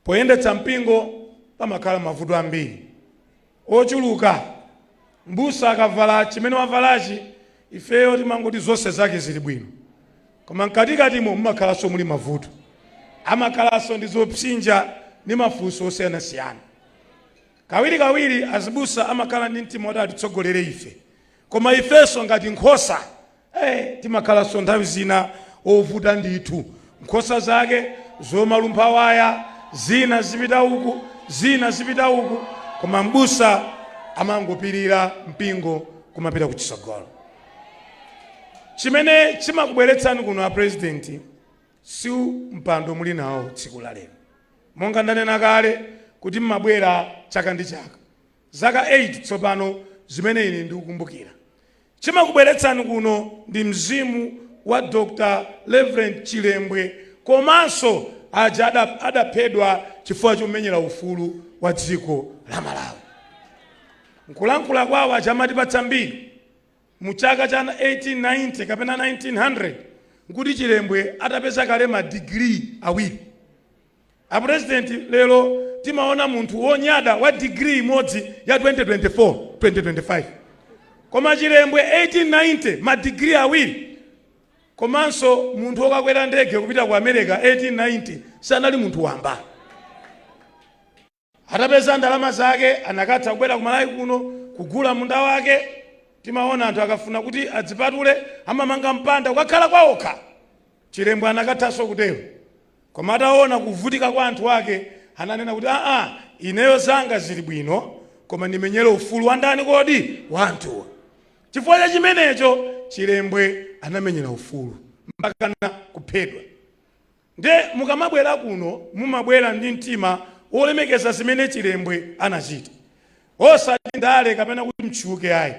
Poyendetsa mpingo pamakhala mavuto ambiri ochuluka. Mbusa akavala chimene wavalachi ifeyo timangoti zonse zake zili bwino. Koma mkatikatimo mumakhalanso muli mavuto. Amakhalanso ndi zopsinja ndi mafunso osiyanasiyana. Kawiri azibusa amakhala ndi mtima woti atitsogolere ife. Koma ifenso ngati nkhosa timakhalanso nthawi zina ovuta ndithu. Nkhosa zake zomalumpha waya, zina zipita uku, koma mbusa amangopirira mpingo kumapita kuchitsogolo. Chimene chimakubweretsani kuno a President si mpando muli nawo tsiku la lero. Monga ndanena kale kuti mmabwera chaka ndi chaka. Zaka 8 tsopano zimene ine ndikukumbukira. Chimakubweretsani kuno ndi mzimu wa Dr. Reverend Chilembwe komanso aja adaphedwa chifukwa chomenyera ufulu wa dziko la Malawi. Nkulankhula kwawo aja amatipatsa mbiri mu chaka cha 1890 kapena 1900 nkuti Chilembwe atapeza kale madigiri awiri. A president lero timaona munthu wonyada wa degree imodzi ya 2025. Koma Chilembwe 1890 madigiri awiri. Komanso munthu wokakwera ndege kupita ku America 1890 sanali munthu wamba. Atapeza ndalama zake anakatha kubwera ku Malawi kuno kugula munda wake. Timaona anthu akafuna kuti adzipatule amamanga mpanda ukakhala kwawokha. Chilembwe anakathanso kutero. Koma ataona kuvutika kwa anthu ake ananena kuti ineyo zanga zili bwino koma ndimenyere ufulu wa ndani kodi wa anthu. Chifukwa cha chimenecho Chilembwe anamenyera ufulu mpaka kuphedwa. Nde mukamabwera kuno mumabwera ndi mtima wolemekeza zimene Chilembwe anachita. Osati ndale kapena kuti mchuke ayi.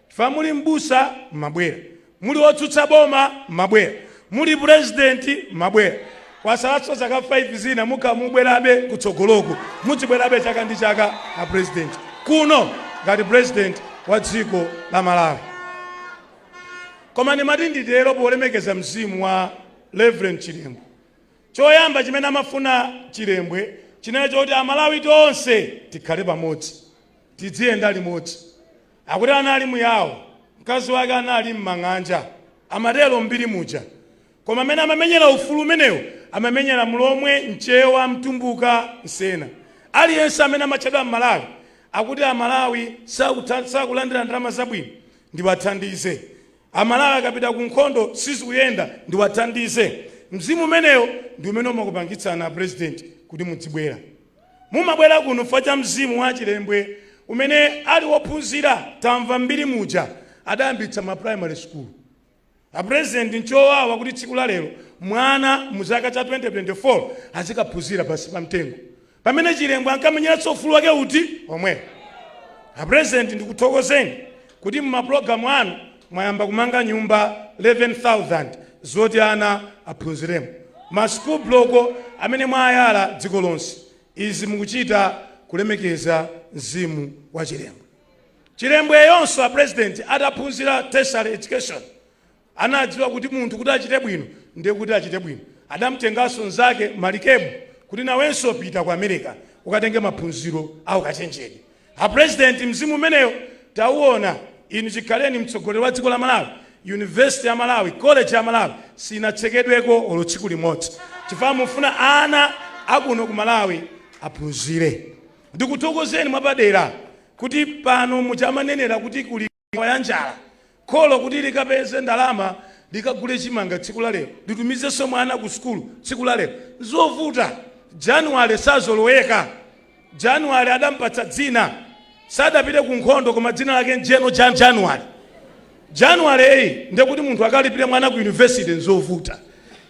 Chifukwa muli mbusa mabwera, muli otsutsa boma mabwera, muli president mabwera. Kwasalatso zaka 5 zina mubwerabe kutsogoloko, muchibwerabe chaka ndi chaka na president kuno ngati president wa dziko la Malawi. Koma ndimati nditero polemekeza mzimu wa Reverend Chilembwe. Choyamba chimene amafuna Chilembwe chinali choti Amalawi tonse tikhale pamodzi, tidziyenda limodzi. Akuti anali muyawo, mkazi wake anali mmang'anja, amatero mbiri muja. Koma amene amamenyera ufulu umenewo amamenyera Mlomwe, Mchewa, Mtumbuka, Nsena. Aliyense amene amatchedwa Malawi akuti Amalawi sakulandira ndalama zabwino ndiwathandize. Amalawi akapita ku nkhondo sizikuyenda ndiwathandize. Mzimu umenewo ndi umene umakupangitsana president kuti mudzibwera. Mumabwera kuno chifukwa cha mzimu wa Chilembwe umene ali wophunzira tamva mbiri muja adayambitsa ma primary school. A president nchowawa kuti tsiku la lero mwana mu zaka cha 2024 azikaphunzira pasi pa mtengo. Pamene Chilembwe ankamenyeranso ufulu wake uti omwe. A president ndikuthokozeni kuti mu maprogramu anu mwayamba kumanga nyumba 11,000 zoti ana aphunziremo. Ma school block amene mwayala dziko lonse. Izi mukuchita kulemekeza mzimu wa Chilembwe. Chilembwe yonso a president adaphunzira tertiary education. Anadziwa kuti munthu kuti achite bwino ndiye kuti achite bwino. Adamutenganso nzake Malikebu kuti nawenso pita ku America ukatenge maphunziro au kachenjeri. A president mzimu umeneyo tauona inu chikhaleni mtsogoleri wa dziko la Malawi. University ya Malawi, college ya Malawi sinatsekedweko olo tsiku limodzi. Chifukwa mufuna ana akuno ku Malawi aphunzire. Ndikuthokozeni mwapadera kuti pano muchamanenera kuti kuli ya njala. Kholo kuti likapeze ndalama likagule chimanga tsiku la lero. Litumizenso mwana ku skulu tsiku la lero. Zovuta. January sazoloweka. January adampatsa dzina. Sadapite ku nkhondo koma dzina lake njeno January. January ndiye kuti munthu akalipire mwana ku university nzovuta.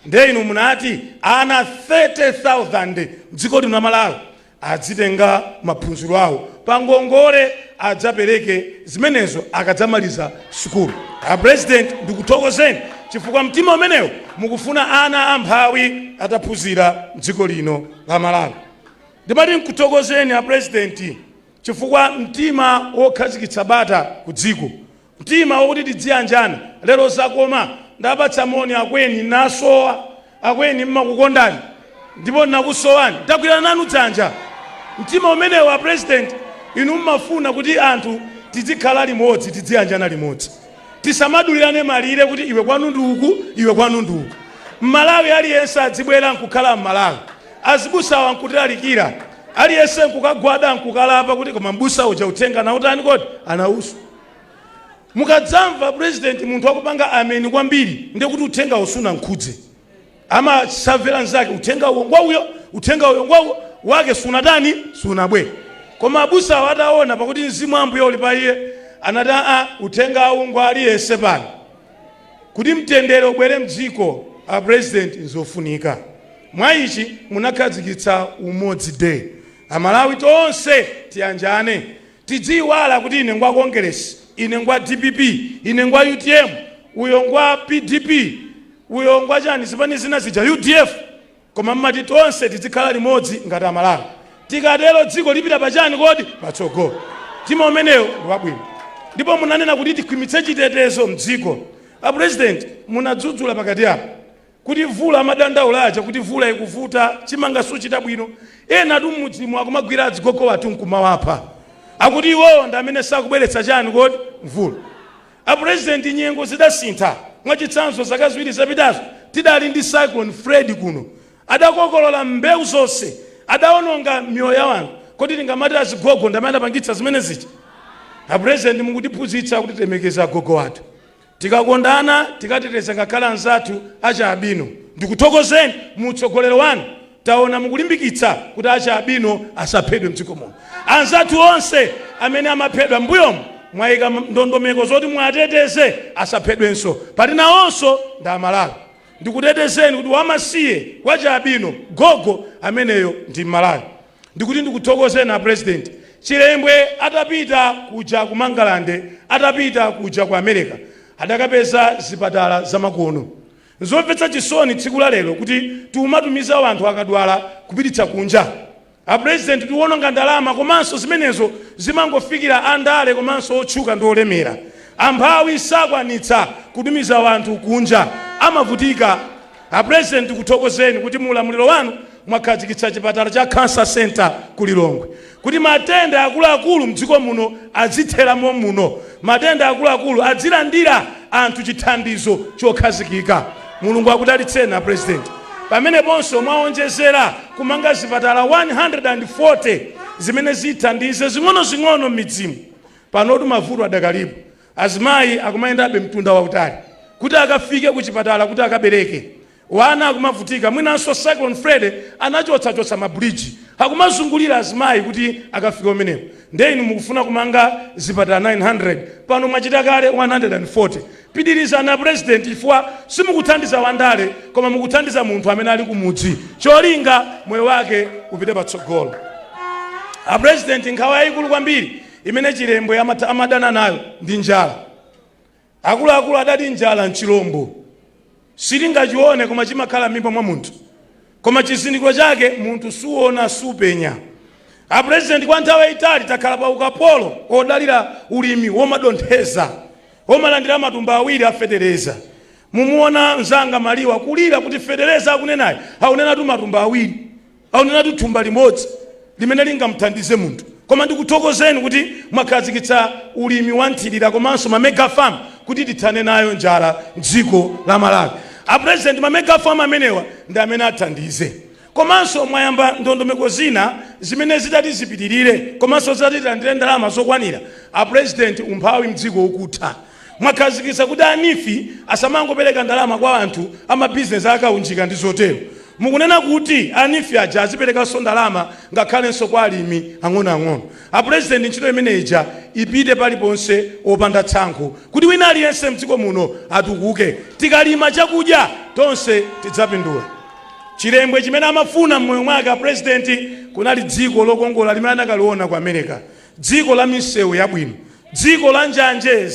Ndiye inu munati ana 30,000 dziko lino la Malawi adzitenga maphunziro awo pangongole adzapereke zimenezo akadzamaliza sukulu. A president ndikuthokozeni chifukwa mtima umenewo mukufuna ana amphawi ataphunzira dziko lino la Malawi. Ndimati nkuthokozeni a president chifukwa mtima wokhazikitsa bata ku dziko, mtima wokuti tidziyanjana lero zakoma ndapatsa moni akweni nasowa akweni mmakukondani ndipo nakusowani ndagwira nanu dzanja. Mtima umenewo a president inu mmafuna kuti anthu tizikhala limodzi tidziyanjana limodzi. Tisamadulirane malire kuti iwe kwanu nduku iwe kwanu nduku. Mmalawi aliyense adzibwera nkukhala mmalawi. Azibusawa nkutilalikira. Aliyense nkukagwada nkukalapa kuti koma mbusa uja utenga na utani kodi anausu. Mukadzamva president munthu akupanga ameni kwambiri ndiye kuti utenga usuna nkhudze. Ama surveillance zake utenga uyo utenga uyo wake sunadani sunabwe. Koma abusa wadaona pakuti mzimu Ambuye uli pa iye anati utenga ungwa aliyense pano. Kuti mtendere ubwere mdziko a president nzofunika. Mwa ichi munakhazikitsa umodzi day. Amalawi tonse tiyanjane. Tidziwala kuti ine ngwa Congress, ine ngwa DPP, ine ngwa UTM, uyo ngwa PDP, uyo ngwa chani zipani zina zija UDF. koma mmati tonse tizikhala limodzi ngati Amalawi. Tikatero dziko lipita pachani kodi? Patsogolo. Mtima umenewo ndi wabwino. Ndipo munanena kuti tikhwimitse chitetezo mdziko. President, munadzudzula pakati apo kuti vula amadandaulacha kuti vula ikuvuta chimanga suchita bwino. Ena tu mudzimu akumagwira adzigogo wathu nkumawapha. Akuti iwowo ndi amene sakubweretsa chani kodi? Mvula. President, nyengo zidasintha. Mwachitsanzo zaka ziwiri zapitazo tidali ndi cyclone Fred kuno. Adakokolola mbewu zonse. Adaononga mioyo ya wanthu. Kodi tingamati azigogo ndi amene apangitsa zimene zichi? President, mukutiphunzitsa kuti tilemekeze agogo wathu. Tikakondana tikateteza ngakhala anzathu acha abino. Ndikuthokozeni mutsogolero wanu. Taona mukulimbikitsa kuti acha abino asaphedwe mdziko muno. Anzathu onse amene amaphedwa mbuyomo mwayika ndondomeko zoti mwateteze asaphedwenso. Pali nawonso ndi Amalawi. Ndikutetezeni kuti wamasiye wacha abino gogo ameneyo ndi Malawi. Ndikuti ndikuthokozeni a President. Chilembwe atapita kuja ku Mangalande, atapita kuja ku America, adakapeza zipatala zamakono. Nzomvetsa chisoni tsiku la lero kuti tiumatumiza wanthu akadwala kupititsa kunja. President, tiwononga ndalama komanso zimenezo zimangofikira andale komanso otchuka ndi olemera. Amphawi sakwanitsa kutumiza wanthu kunja, amavutika. President, tikuthokozeni kuti mulamuliro wanu mwakhazikitsa chipatala cha Cancer Center ku Lilongwe. Kuti matenda akuluakulu mdziko muno azitheramo muno. Matenda akuluakulu azilandira anthu chithandizo chokhazikika. Mulungu akudalitseni President. Pamene ponso mwaonjezera kumanga zipatala 140 zimene zithandize zing'ono midzimu. Panotu mavuto adakalipo. Azimayi akumayendabe mtunda wautali kuti akafike ku chipatala kuti akabereke. Wana akumavutika. Mwinanso Cyclone Fred anachotsa mabridge. Akumazungulira azimayi kuti akafika umenewo. Ndeni mukufuna kumanga zipatala 900. Pano mwachita kale 140. Pidirizana President, ifwa simukuthandiza wandale koma mukuthandiza munthu amene ali kumudzi. Cholinga moyo wake upite patsogolo. President, nkhawa yayikulu kwambiri imene chilembwe amadana nayo ndi njala. Akuluakulu adati njala mchilombo silingachione koma chimakhala m'mimba mwa munthu. Koma chizindikiro chake munthu suona supenya. President, kwa nthawi yayitali takhala pa ukapolo odalira ulimi womadontheza, womalandira matumba awiri afedereza. Mumuona mzanga Maliwa kulira kuti federeza akunenayo aunena tu matumba awiri, aunena tu thumba limodzi limene lingamthandize munthu. Koma ndikuthokozeni kuti mwakhazikitsa ulimi wa nthirira komanso ma mega farm kuti tithane nayo njala m'dziko la Malawi. President, ma mega farm amenewa ndi amene athandize. Komanso mwayamba ndondomeko zina zimene zitati zipitirire komanso zitati tilandire ndalama zokwanira. President, umphawi mdziko ukutha. Mwakhazikitsa kuti anifi asamangopereka ndalama kwa anthu amabizinesi akaunjika ndi zotero. Mukunena kuti anifi aja aziperekanso ndalama ngakhalenso kwa alimi ang'onoang'ono. President, ntchito imeneja ipite paliponse opanda tsankho kuti wina aliyense mdziko muno atukuke. Tikalima chakudya tonse tidzapindula. Chilembwe chimene amafuna mmoyo mwake President kunali dziko lokongola limene anakaliona ku America. Dziko la misewu yabwino. Dziko la njanje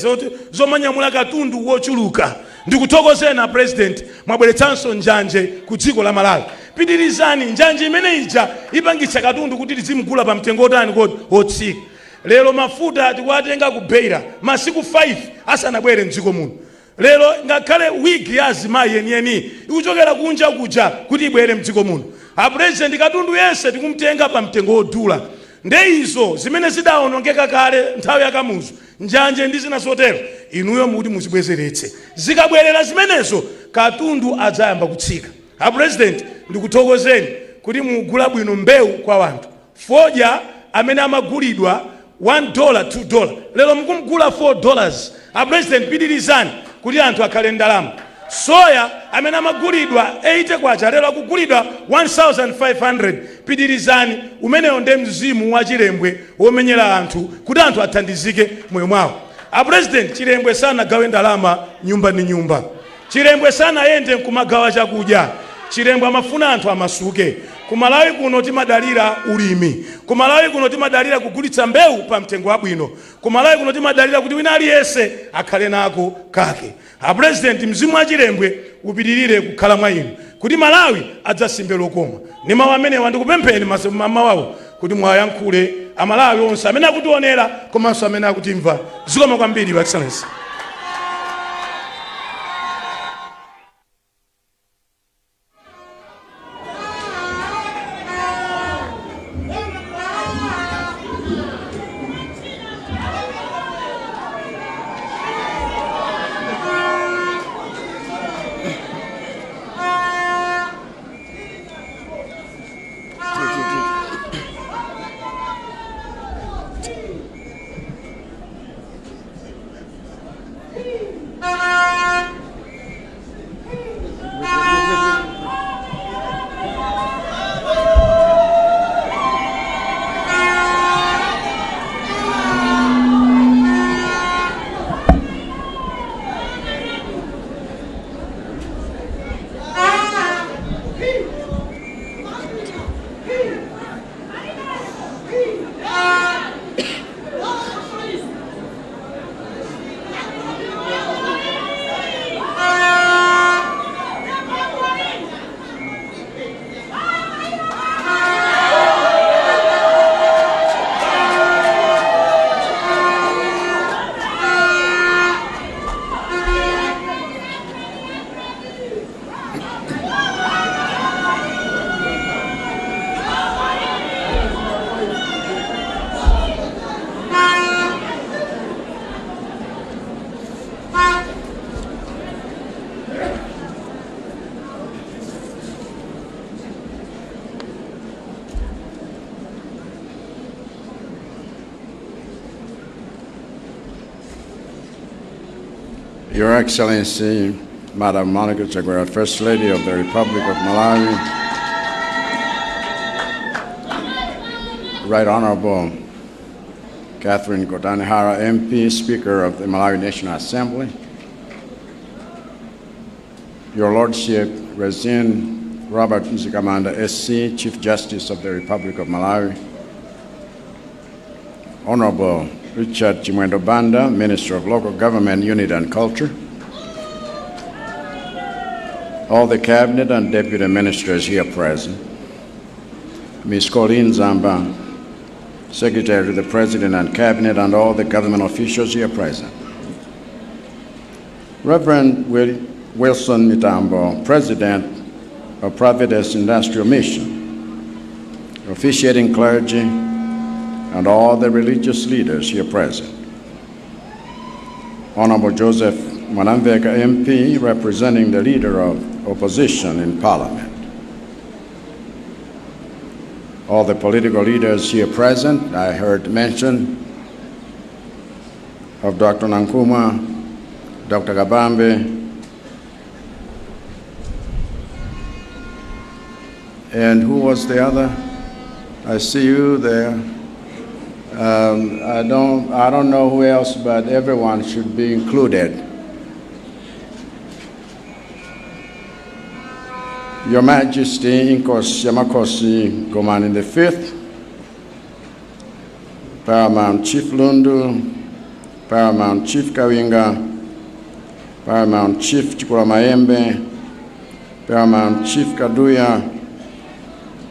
zomanyamula katundu wochuluka. Ndikuthokozeni President, mwabweretsanso njanje ku dziko la Malawi. Pitirizani njanje imene ija ipangitsa katundu kuti tizimugula pa mtengo otani kodi otsika. Lero mafuta tikuwatenga ku Beira masiku 5 asanabwere mdziko muno. Lero ngakhale wigi ya azimayi yeniyeni ikuchokera kunja kuja kuti ibwere mdziko muno. President, katundu yense tikumtenga pa mtengo odula. Ndeizo zimene zidaonongeka kale nthawi yakamuzu njanje ndi zina zotero inuyo muti muzibwezeretse. Zikabwerera zimenezo katundu adzayamba kutsika. President, ndikuthokozeni kuti mugula bwino mbewu kwa wanthu. Fodya amene amagulidwa $1, $2. Lero mukumgula $4. President, pitirizani kuti anthu akhale ndalama. Soya amene amagulidwa 80 kwacha lero akugulidwa 1500. Pitirizani umeneyo ndi mzimu wa chilembwe womenyera anthu kuti anthu athandizike moyo mwawo. President, chilembwe sanagawe ndalama nyumba ndi nyumba. Chilembwe sanayende kumagawa chakudya. Chilembwe amafuna anthu amasuke. Kumalawi kuno timadalira ulimi. Kumalawi kuno timadalira kugulitsa mbewu pa mtengo wabwino. Kumalawi kuno timadalira kuti wina aliyense akhale nako kake. President mzimu wa chilembwe upitirire kukhala mwa inu kuti Malawi adzasimbe lokoma. Ni mawu amene ndikupempheni mama wawo kuti mwayankhule Amalawi onse amene akutionera komanso amene akutimva. Zikoma kwambiri Your Excellency. Your Excellency, Madam Monica Chagwera, First Lady of the Republic of Malawi, Right Honorable Catherine Kotanihara, MP, Speaker of the Malawi National Assembly, Your Lordship, Rezin Robert Nzikamanda, SC, Chief Justice of the Republic of Malawi, Honorable Richard Chimwendo Banda, Minister of Local Government, Unity and Culture, all the Cabinet and Deputy Ministers here present, Ms. Colleen Zamba, Secretary to the President and Cabinet, and all the government officials here present. Reverend Wilson Mitambo, President of Providence Industrial Mission, officiating clergy, and all the religious leaders here present. Honorable Joseph Mwanamveka, MP, representing the Leader of Opposition in Parliament. All the political leaders here present, I heard mention of Dr. Nankuma, Dr. Kabambe, and who was the other? I see you there. I don't know who else, but everyone should be included. Your Majesty, Inkosi Yamakosi Gomani V, Paramount Chief Lundu, Paramount Chief Kawinga, Paramount Chief Chikula Maembe, Paramount Chief Kaduya,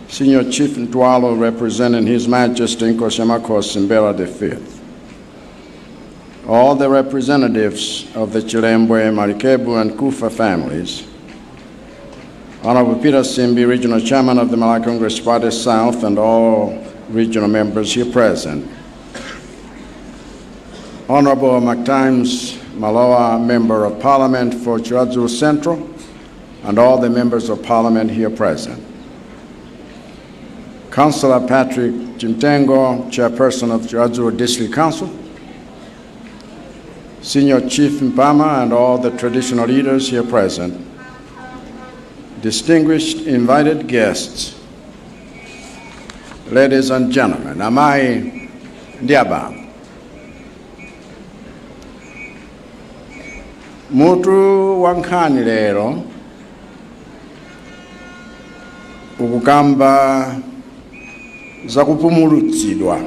Senior Chief Ntwalo, representing His Majesty Inkosi Yamakosi Mbela V. All the representatives of the Chilembwe, Marikebu, and Kufa families, Honorable Peter Simbi, Regional Chairman of the Malawi Congress Party South, and all regional members here present. Honorable McTimes Maloa, Member of Parliament for Chirazulu Central, and all the members of Parliament here present. Councillor Patrick Chimtengo, Chairperson of Chirazulu District Council, Senior Chief Mpama, and all the traditional leaders here present, distinguished invited guests, ladies and gentlemen, Amai Ndiaba. Mutu wankani lero ukukamba za kupumulitsidwa,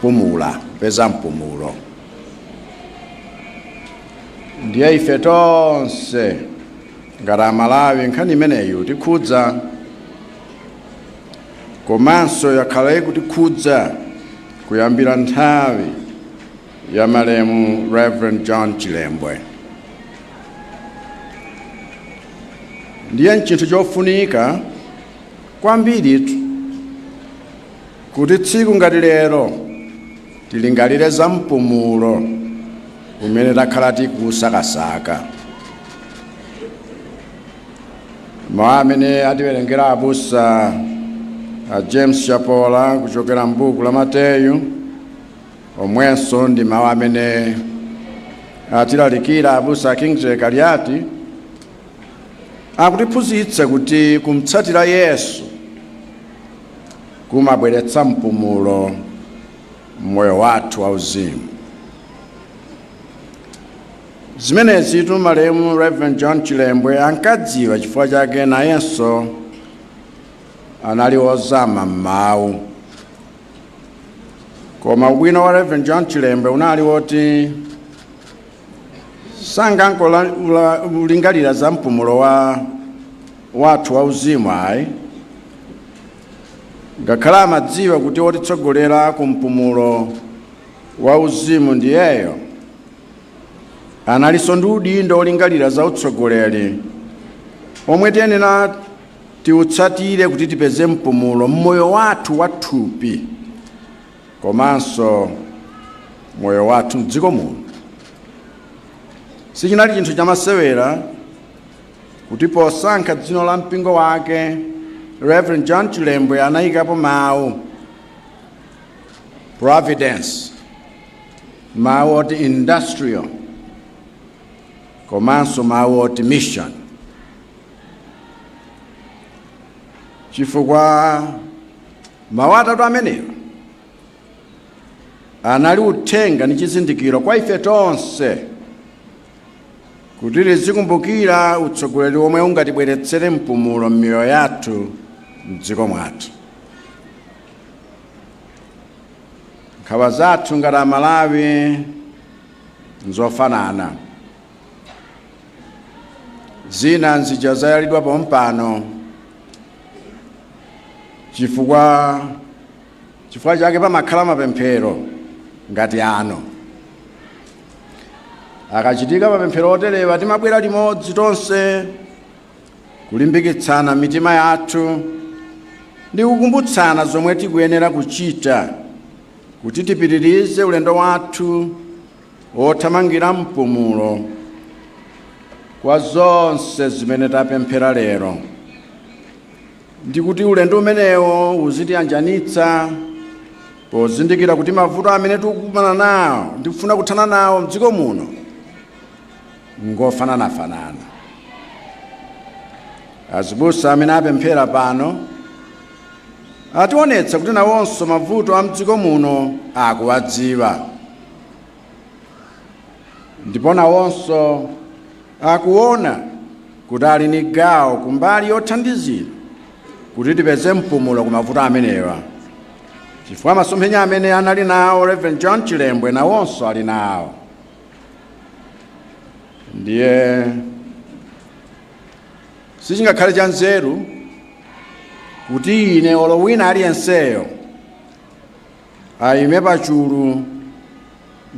pumula, peza mpumulo. ndiye ife tonse ngati Amalawi nkhani imeneyu tikhudza, komanso yakhala ikutikhudza kuyambira nthawi ya malemu Reverend John Chilembwe. Ndiye nchinthu chofunika kwambiritu kuti tsiku ngati lero tilingalire za mpumulo umene takhala tikusakasaka. Mawu amene atiwerengera abusa a James Chapola kuchokera m'buku la Mateyu, omwenso ndi mawu amene atilalikira abusa Kingsley Kaliati, akutiphunzitsa kuti kumtsatira Yesu kumabweretsa mpumulo mmoyo wathu wauzimu. Zimenezi malemu Reverend John Chilembwe ankadziwa, chifukwa chake nayenso anali wozama m'mawu. Koma ubwino wa Reverend John Chilembwe unali woti sangangolingalira za mpumulo wathu wauzimu ayi, ngakhale amadziwa kuti wotitsogolera ku mpumulo wauzimu ndiyeyo, analinso ndi udindo olingalira za utsogoleri omwe tiyenera tiutsatire kuti tipeze mpumulo mmoyo wathu wathupi komanso moyo wathu mdziko muno. Sichinali chinthu chamasewera kuti posankha dzina la mpingo wake Reverend John Chilembwe anayikapo mawu providence, mawu oti industrial, komanso mawu oti mission. Chifukwa mawu atatu amenewa anali uthenga ndi chizindikiro kwa ife tonse kuti tizikumbukira utsogoleri omwe ungatibweretsere mpumulo m'miyoyo yathu m'dziko mwathu. Nkhawa zathu ngati Amalawi nzofanana, zina nzija zayalidwa pompano chifukwa chake pamakhala mapemphero ngati ano. Akachitika mapemphero oterewa timabwera limodzi tonse kulimbikitsana mitima yathu ndi kukumbutsana zomwe tikuyenera kuchita kuti tipitirize ulendo wathu othamangira mpumulo kwa zonse zimene tapemphera lero, ndi kuti ulendo umenewo uzitiyanjanitsa pozindikira kuti mavuto amene tikukumana nawo ndi kufuna kuthana nawo mdziko muno ngofananafanana. Azibusa amene apemphera pano ationetsa kuti nawonso mavuto a mdziko muno akuwadziwa, ndipo nawonso akuona kuti ali ni gawo kumbali yothandizira kuti tipeze mpumulo ku mavuto amenewa, chifukwa masomphenya amene anali nawo Reverend John Chilembwe nawonso ali nawo. Ndiye sichingakhale cha nzeru kuti ine olo wina aliyenseyo ayime pachulu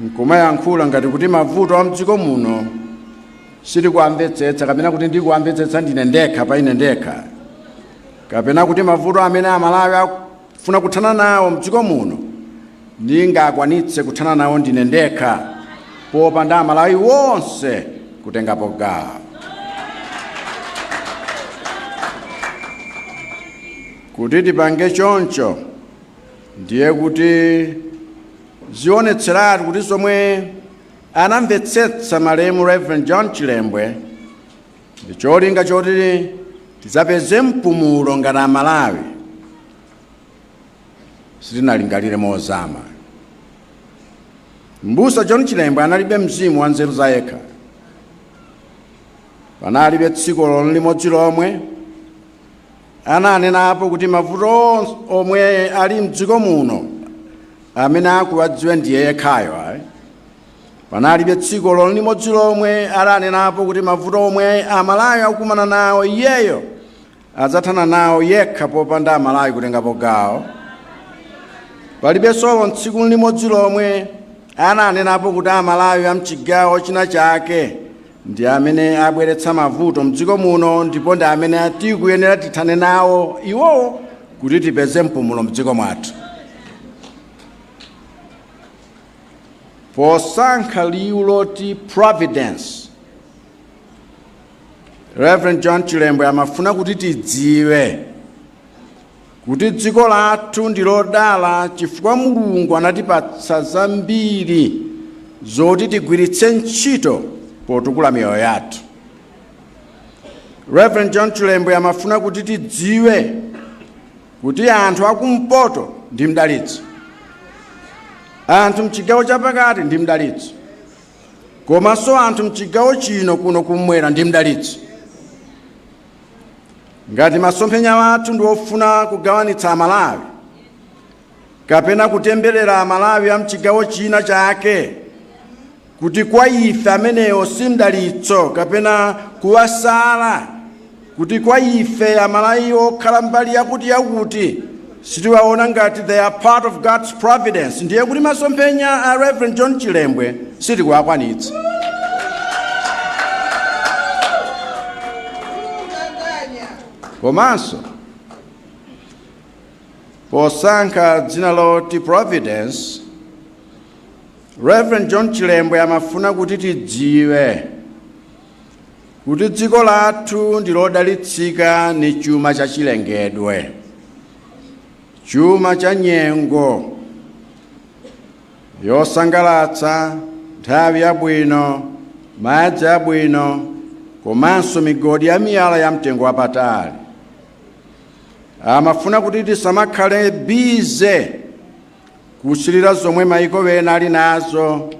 nkumayankhula ngati kuti mavuto a mdziko muno sitikuamvetsetsa, kapena kuti ndikuamvetsetsa ndine ndekha pa ine ndekha, kapena kuti mavuto amene Amalawi akufuna kuthana nawo mdziko muno ndingakwanitse kuthana nawo ndine ndekha popanda Amalawi wonse kutengapo gawo. Kuti tipange choncho ndiye kuti zionetseratu kuti zomwe anamvetsetsa malemu Reverend John Chilembwe ndi cholinga choti tizapeze mpumulo ngati Amalawi sitinalingalire mozama. Mbusa John Chilembwe analibe mzimu wa nzeru za yekha. Panalibe tsiku limodzi lomwe ananenapo kuti mavuto omwe ali mdziko muno amene akuwadziwa ndiye yekhayo. panalibe tsiku limodzi lomwe adanenapo kuti mavuto omwe amalawi akumana nawo iyeyo adzathana nawo yekha popanda amalawi kutengapo gawo. Palibenso tsiku limodzi lomwe ananenapo kuti amalawi amchigawo china chake ndi amene abweretsa mavuto mdziko muno ndipo ndi amene tikuyenera tithane nawo iwowo kuti tipeze mpumulo mdziko mwathu. Posankha liwu loti providence, Reverend John Chilembwe amafuna kuti tidziwe kuti dziko lathu ndi lodala chifukwa Mulungu anatipatsa zambiri zoti tigwiritse ntchito potukula miyoyo yathu. Reverend John Chilembwe amafuna kuti tidziwe kuti anthu akumpoto ndi mdalitso, anthu mchigawo chapakati ndi mdalitso, komanso anthu mchigawo chino kuno kumwera ndi mdalitso. Ngati masomphenya wathu ndi ofuna kugawanitsa amalawi kapena kutemberera amalawi a mchigawo china chake kuti kwa ife amenewo si mdalitso kapena kuwasala, kuti kwa ife amalawi okhala mbali yakuti sitiwaona ngati they are part of God's providence, ndiye kuti masomphenya a Reverend John Chilembwe sitikuwakwanitsa. Komanso posankha dzina loti providence, Reverend John Chilembwe amafuna kuti tidziwe kuti dziko lathu ndi lodalitsika ni chuma cha chilengedwe, chuma cha nyengo yosangalatsa, nthawi yabwino, madzi abwino, komanso migodi ya miyala ya mtengo wapatali. Amafuna kuti tisamakhale bize kusilira zomwe maiko ena ali nazo,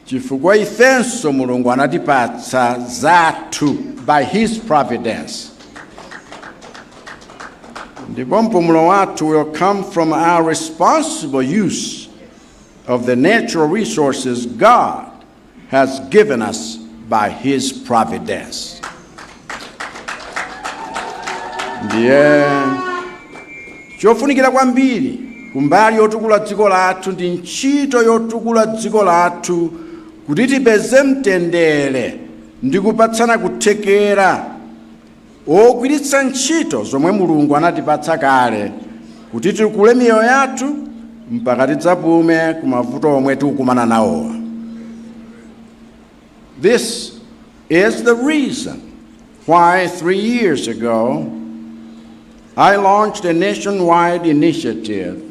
chifukwa ifenso Mulungu anatipatsa zathu by his providence. Ndipo mpumulo wathu will come from our responsible use of the natural resources God has given us by his providence. Ndiye chofunikira kwambiri kumbali yotukula dziko lathu ndi ntchito yotukula dziko lathu kuti tipeze mtendere ndi kupatsana kuthekera ogwiritsa ntchito zomwe Mulungu anatipatsa kale kuti tikule miyoyo yathu mpaka tidzapume ku mavuto omwe tikukumana nawo. This is the reason why 3 years ago I launched a nationwide initiative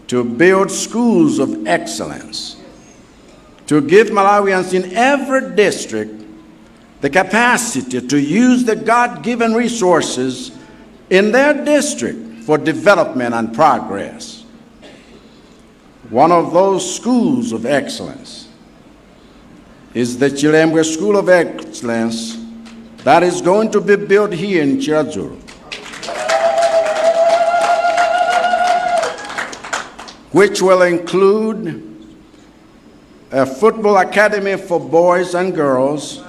to build schools of excellence, to give Malawians in every district the capacity to use the God-given resources in their district for development and progress. One of those schools of excellence is the Chilembwe School of Excellence that is going to be built here in Chiradzulu, which will include a football academy for boys and girls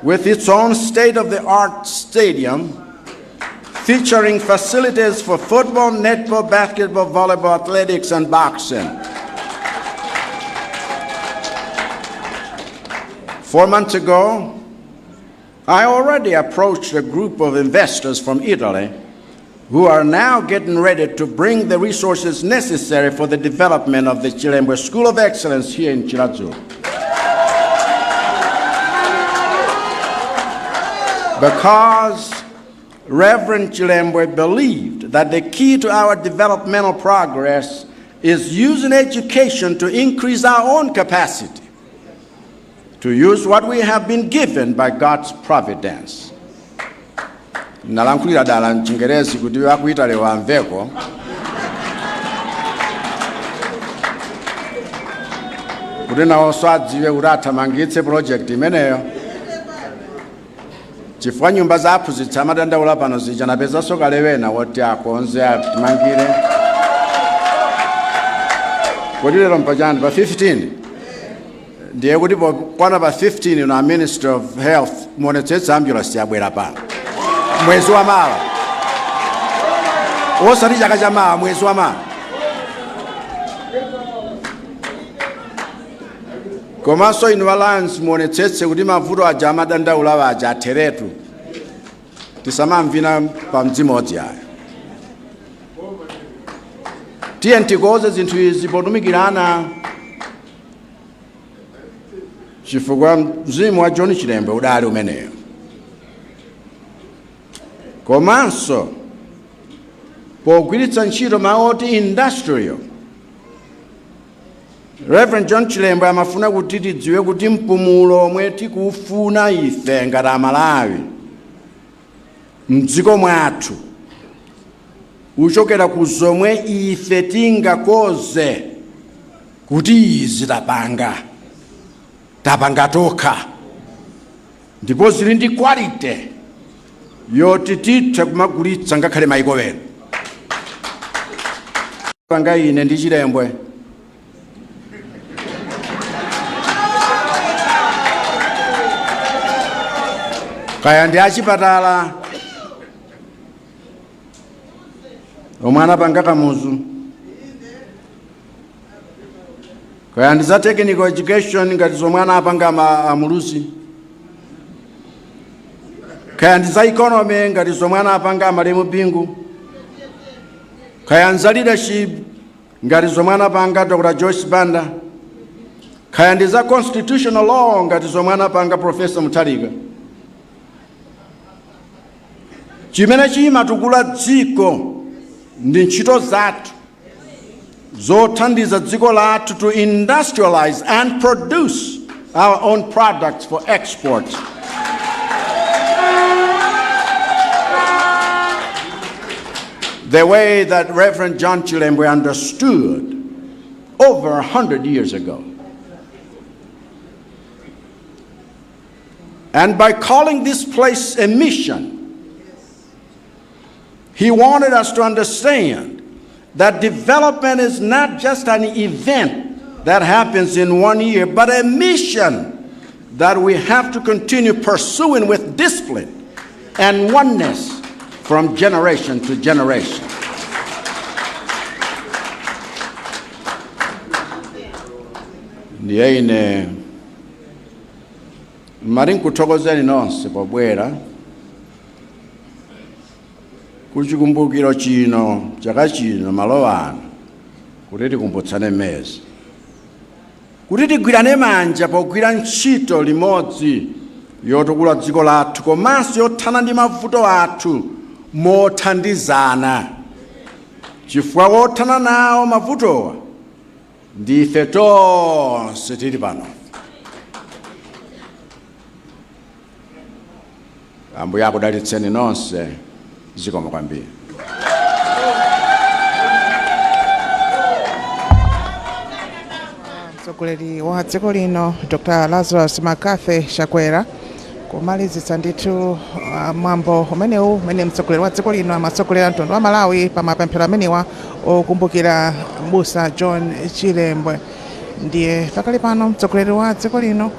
with its own state-of-the-art stadium featuring facilities for football, netball, basketball, volleyball, athletics, and boxing. 4 months ago, I already approached a group of investors from Italy who are now getting ready to bring the resources necessary for the development of the Chilembwe School of Excellence here in Chiradzulu. Because Reverend Chilembwe believed that the key to our developmental progress is using education to increase our own capacity, to use what we have been given by God's providence. Nalankulira dala mchingerezi kuti wakuitale wamveko. Kuti nawo swadziwe kuti athamangitse project imeneyo. Chifukwa nyumba za aphunzitsi amadandaula pano zija napeza soka lewena woti akonze atimangire. Kodi lero mpachani pa 15. ndiye kuti kwana pa 15 na Minister of Health muonetsetsa ambulance yabwera pano mwezi wa Mawa, osati chaka cha Mawa, mwezi wa Mawa. Komanso inu Alliance muonetsetse kuti mavuto aja amadandaula aja atheretu, tisamamvina pa mdzimodzi ayo. Tiye ntikoze zinthu izi potumikirana, chifukwa mzimu wa John Chilembe udali umeneyo. Komanso pogwiritsa ntchito mawu oti industrial, Reverend John Chilembe amafuna kuti tidziwe kuti mpumulo omwe tikufuna ife ngati Amalawi mdziko mwathu uchokera ku zomwe ife tingakoze kuti izi tapanga tokha, ndipo zili ndi quality yoti tithe kumagulitsa ngakhale maiko wena. Panga ine ndi Chilembwe kaya ndi achipatala omwana panga kamuzu, kaya ndi za technical education ngati zomwana apanga amulusi, kaya ndi za economy ngati zomwana apanga Malemu Bingu, kaya ndi za leadership ngati zomwana apanga Dr. Joyce Banda, kaya ndi za constitutional law ngati zomwana apanga Professor Mutharika. Chimene chimatukula dziko ndi ntchito zathu zothandiza dziko lathu to industrialize and produce our own products for export. The way that Reverend John Chilembe understood over 100 years ago. And by calling this place a mission, he wanted us to understand that development is not just an event that happens in 1 year, but a mission that we have to continue pursuing with discipline and oneness from generation to generation. Ndiye ine mari nkuthokozeni nonse pobwera kuchikumbukiro chino chaka chino malo ano kuti tikumbutsane mezi, kuti tigwirane manja pogwira ntchito limodzi yotukula dziko lathu komanso yothana ndi mavuto athu mothandizana, chifukwa wothana nawo mavutowa ndife tonse tili pano. Ambuye akudalitseni nonse, zikomo kwambiri. Mtsogoleri wa dziko lino Dr. Lazarus Makafe Chakwera kumalizitsa ndithu mwambo umenewu umene mtsogoleri wa dziko lino amatsogolera mtundu wa Malawi pa mapemphero amenewa okumbukira Mbusa John Chilembwe. Ndiye pakali pano mtsogoleri wa dziko lino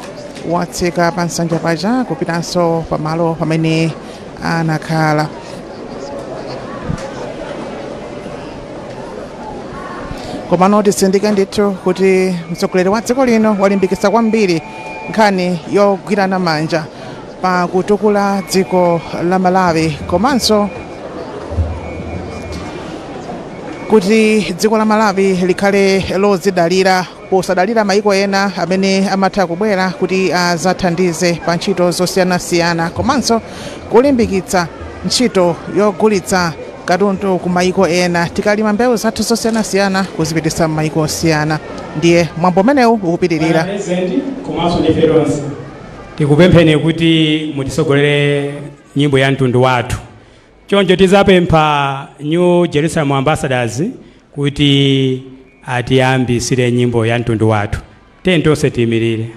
watsika pa nsanja paja kupitanso pamalo pamene anakhala. Komano tisindike ndithu kuti mtsogoleri wa dziko lino walimbikitsa kwambiri nkhani yogwirana manja pa kutukula dziko la Malawi, komanso kuti dziko la Malawi likhale lodzidalira posadalira maiko ena amene amatha kubwera kuti azathandize pa ntchito zosiyanasiyana, komanso kulimbikitsa ntchito yogulitsa katundu ku maiko ena, tikalima mbewu zathu zosiyanasiyana kuzipititsa m'maiko osiyana. Ndiye mwambo umenewu ukupitirira. Tikupempheni kuti mutisogolere nyimbo ya mtundu wathu. Choncho tizapempha New Jerusalem Ambassadors kuti atiyambisire nyimbo ya mtundu wathu. Tonse tiyimirire.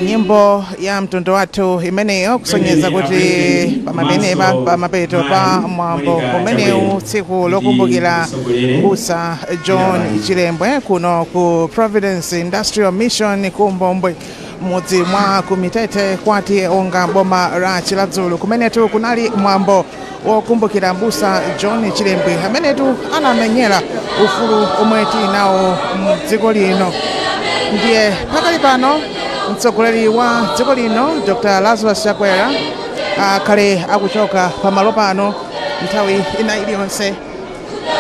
nyimbo ya mtundu wathu imeneyo kusonyeza kuti pamapeto pa mwambo umenewu tsiku lokumbukira mbusa John Chilembwe kuno ku Providence Industrial Mission Kumbombwe mudzi mwa kumitete kwati onga boma la Chiladzulu kumenetu kunali mwambo wokumbukira mbusa John Chilembwe amenetu anamenyera ufulu omwe tinawo mdziko lino. Ndiye pakali pano mtsogoleri wa dziko lino Dr. Lazarus Chakwera akhale akuchoka pamalo pano nthawi ina iliyonse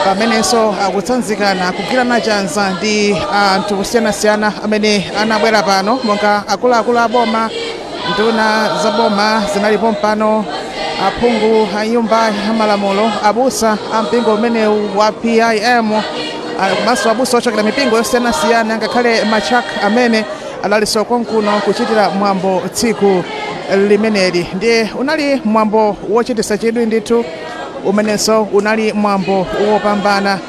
pamenenso akutsanzikana kugwirana chanza ndi anthu osiyanasiyana amene anabwera pano monga akuluakulu aboma, nduna za boma zinalipo mpano, aphungu a nyumba ya malamulo, abusa a mpingo umenewu wa PIM komanso abusa ochokera mipingo yosiyanasiyana ngakhale machak amene analinso konkuno kuchitira mwambo tsiku limeneli. Ndiye unali mwambo wochititsa chidwi ndithu umenenso unali mwambo wopambana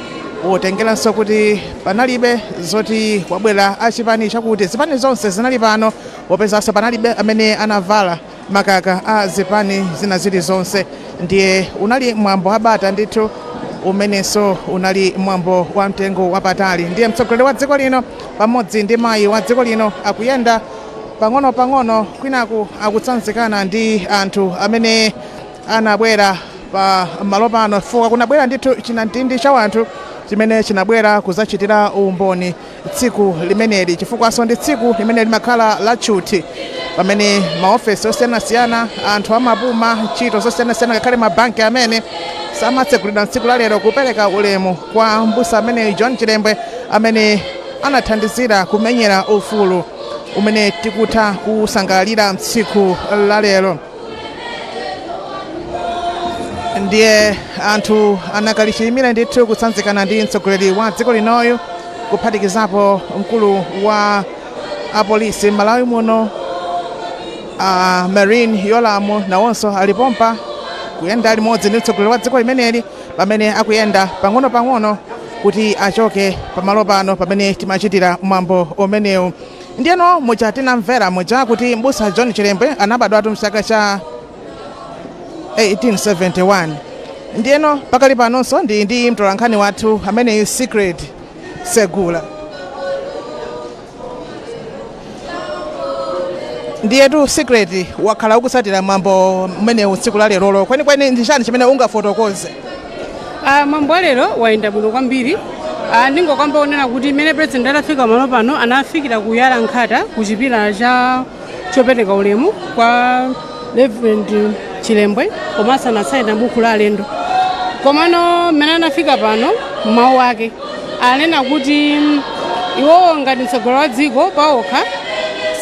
wotengeranso kuti panalibe zoti wabwera achipani chakuti zipani zonse zinali pano wopezanso panalibe amene anavala makaka a zipani zina zili zonse. Ndiye unali mwambo wabata ndithu umenenso unali mwambo wa mtengo wapatali. Ndiye mtsogoleri wa dziko lino pamodzi ndi mayi wa dziko lino akuyenda pang'ono kwinaku akutsanzikana ndi anthu amene anabwera pa malo pano fuka kunabwera ndithu chinamtindi cha anthu chimene chinabwera kuzachitira umboni tsiku limeneli chifukwaso ndi tsiku limene limakhala la chuti pamene maofesi osiyanasiyana anthu amapuma ntchito zosiyanasiyana ngakhale mabanki amene samatsekulidwa tsiku la lero kupereka ulemu kwa mbusa amene John Chilembwe amene anathandizira kumenyera ufulu umene tikutha kusangalalira tsiku la lero. Ndiye anthu anakalichilimira ndithu kutsanzikana ndi mtsogoleri wa dziko linoyo kuphatikizapo mkulu wa apolisi Malawi muno Marine Yolamu nawonso alipompa kuyenda limodzi ndi mtsogoleri wa dziko limeneli pamene akuyenda pang'ono kuti achoke pamalo pano pamene timachitira mwambo umenewu. Ndiyeno muja tinamvera muja kuti mbusa John Chilembwe anabadwatu mchaka cha 1871. Ndiyeno pakali panonso ndi mtolankhani wathu amene Secret Segula. Ndiyetu Secret wakhala ukusatira mwambo umenewu tsiku la lerolo kwenikweni ndi chani chimene ungafotokoze? Mwambo wa lero wayenda bwino kwambiri. Ndingokwamba onena kuti mmene president atafika malo pano anafikira kuyala nkhata ku chipilala cha chopereka ulemu kwa Reverend Chilembwe komanso anasaina buku la alendo. Komano mmene anafika pano mawu ake anena kuti iwo ngati mtsogoleri wa dziko paokha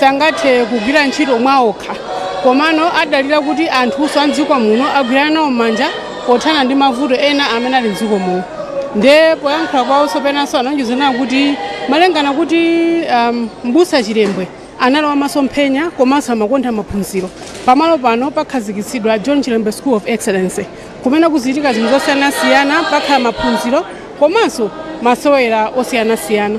sangathe kugwira ntchito mwaokha komano adalira kuti anthuso a mdziko muno agwirana nawo m'manja pothana ndi mavuto ena amene ali mdziko muno. Nde poyankhula kwawonso penanso ananjizana kuti malengana kuti mbusa Chilembwe analowa masomphenya komanso amakontha maphunziro pamalo pano pakhazikitsidwa John Chilembwe School of Excellence kumene kuzitika zinthu zosiyanasiyana pakhala maphunziro komanso masewera osiyanasiyana.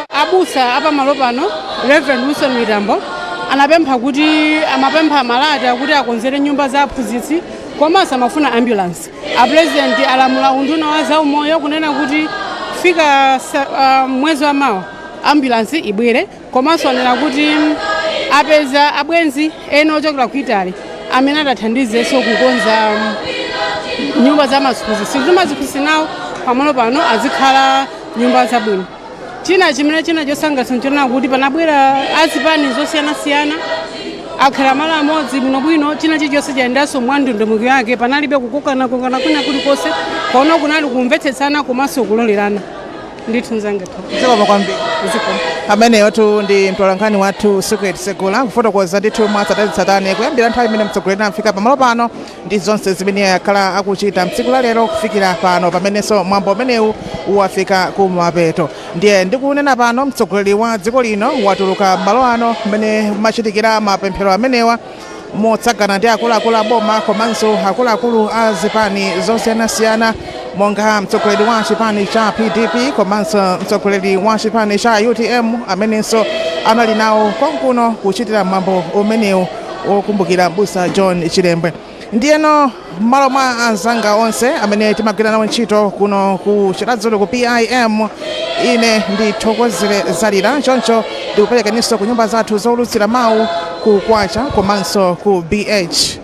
Abusa apamalo pano Reverend Wilson Mitambo anapempha kuti amapempha malata kuti akonzere nyumba za aphunzitsi komanso amafuna ambulance. President alamula unduna wa zaumoyo kunena kuti kufika mwezi wa mawa ambulance ibwere komanso anena kuti apeza abwenzi ena ochokera ku Italy amene atathandizenso kukonza nyumba za maphunzitsi kuti maphunzitsi nawo pamalo pano azikhala nyumba zabwino. China chimene chosangalatsa nchonena kuti panabwera azipani zosiyanasiyana akhala malo amodzi bwinobwino china chilichonse chayendanso mwandondomeko yake panalibe kukokana kwina kulikonse kono kunali kumvetsetsana komanso kulolerana. Ndithu nzangetho zikomo kwambiri ameneyotu ndi mtolankhani wathu Secret Segula kufotokoza ndithu mwatsatanetsatane kuyambira nthawi imene mtsogoleri anafika pamalo pano ndi zonse zimene akhala akuchita mtsiku la lero kufikira pano pamenenso mwambo umenewu wafika kumapeto. Ndiye ndikunena pano mtsogoleri wa dziko lino watuluka malo ano mmene machitikira mapemphero amenewa motsagana ndi akuluakulu aboma komanso akuluakulu a zipani zosiyanasiyana monga mtsogoleri wa chipani cha PDP komanso mtsogoleri wa chipani cha UTM amenenso anali nawo konkuno kuchitira mwambo umenewu okumbukira Mbusa John Chilembwe. Ndiyeno malo mwa anzanga onse amene timagwira nawo ntchito kuno ku Chiradzulo ku PIM, ine ndithokozere zalira choncho ndikuperekeninso ku nyumba zathu zowulutsira mawu ku Kwacha komanso ku BH.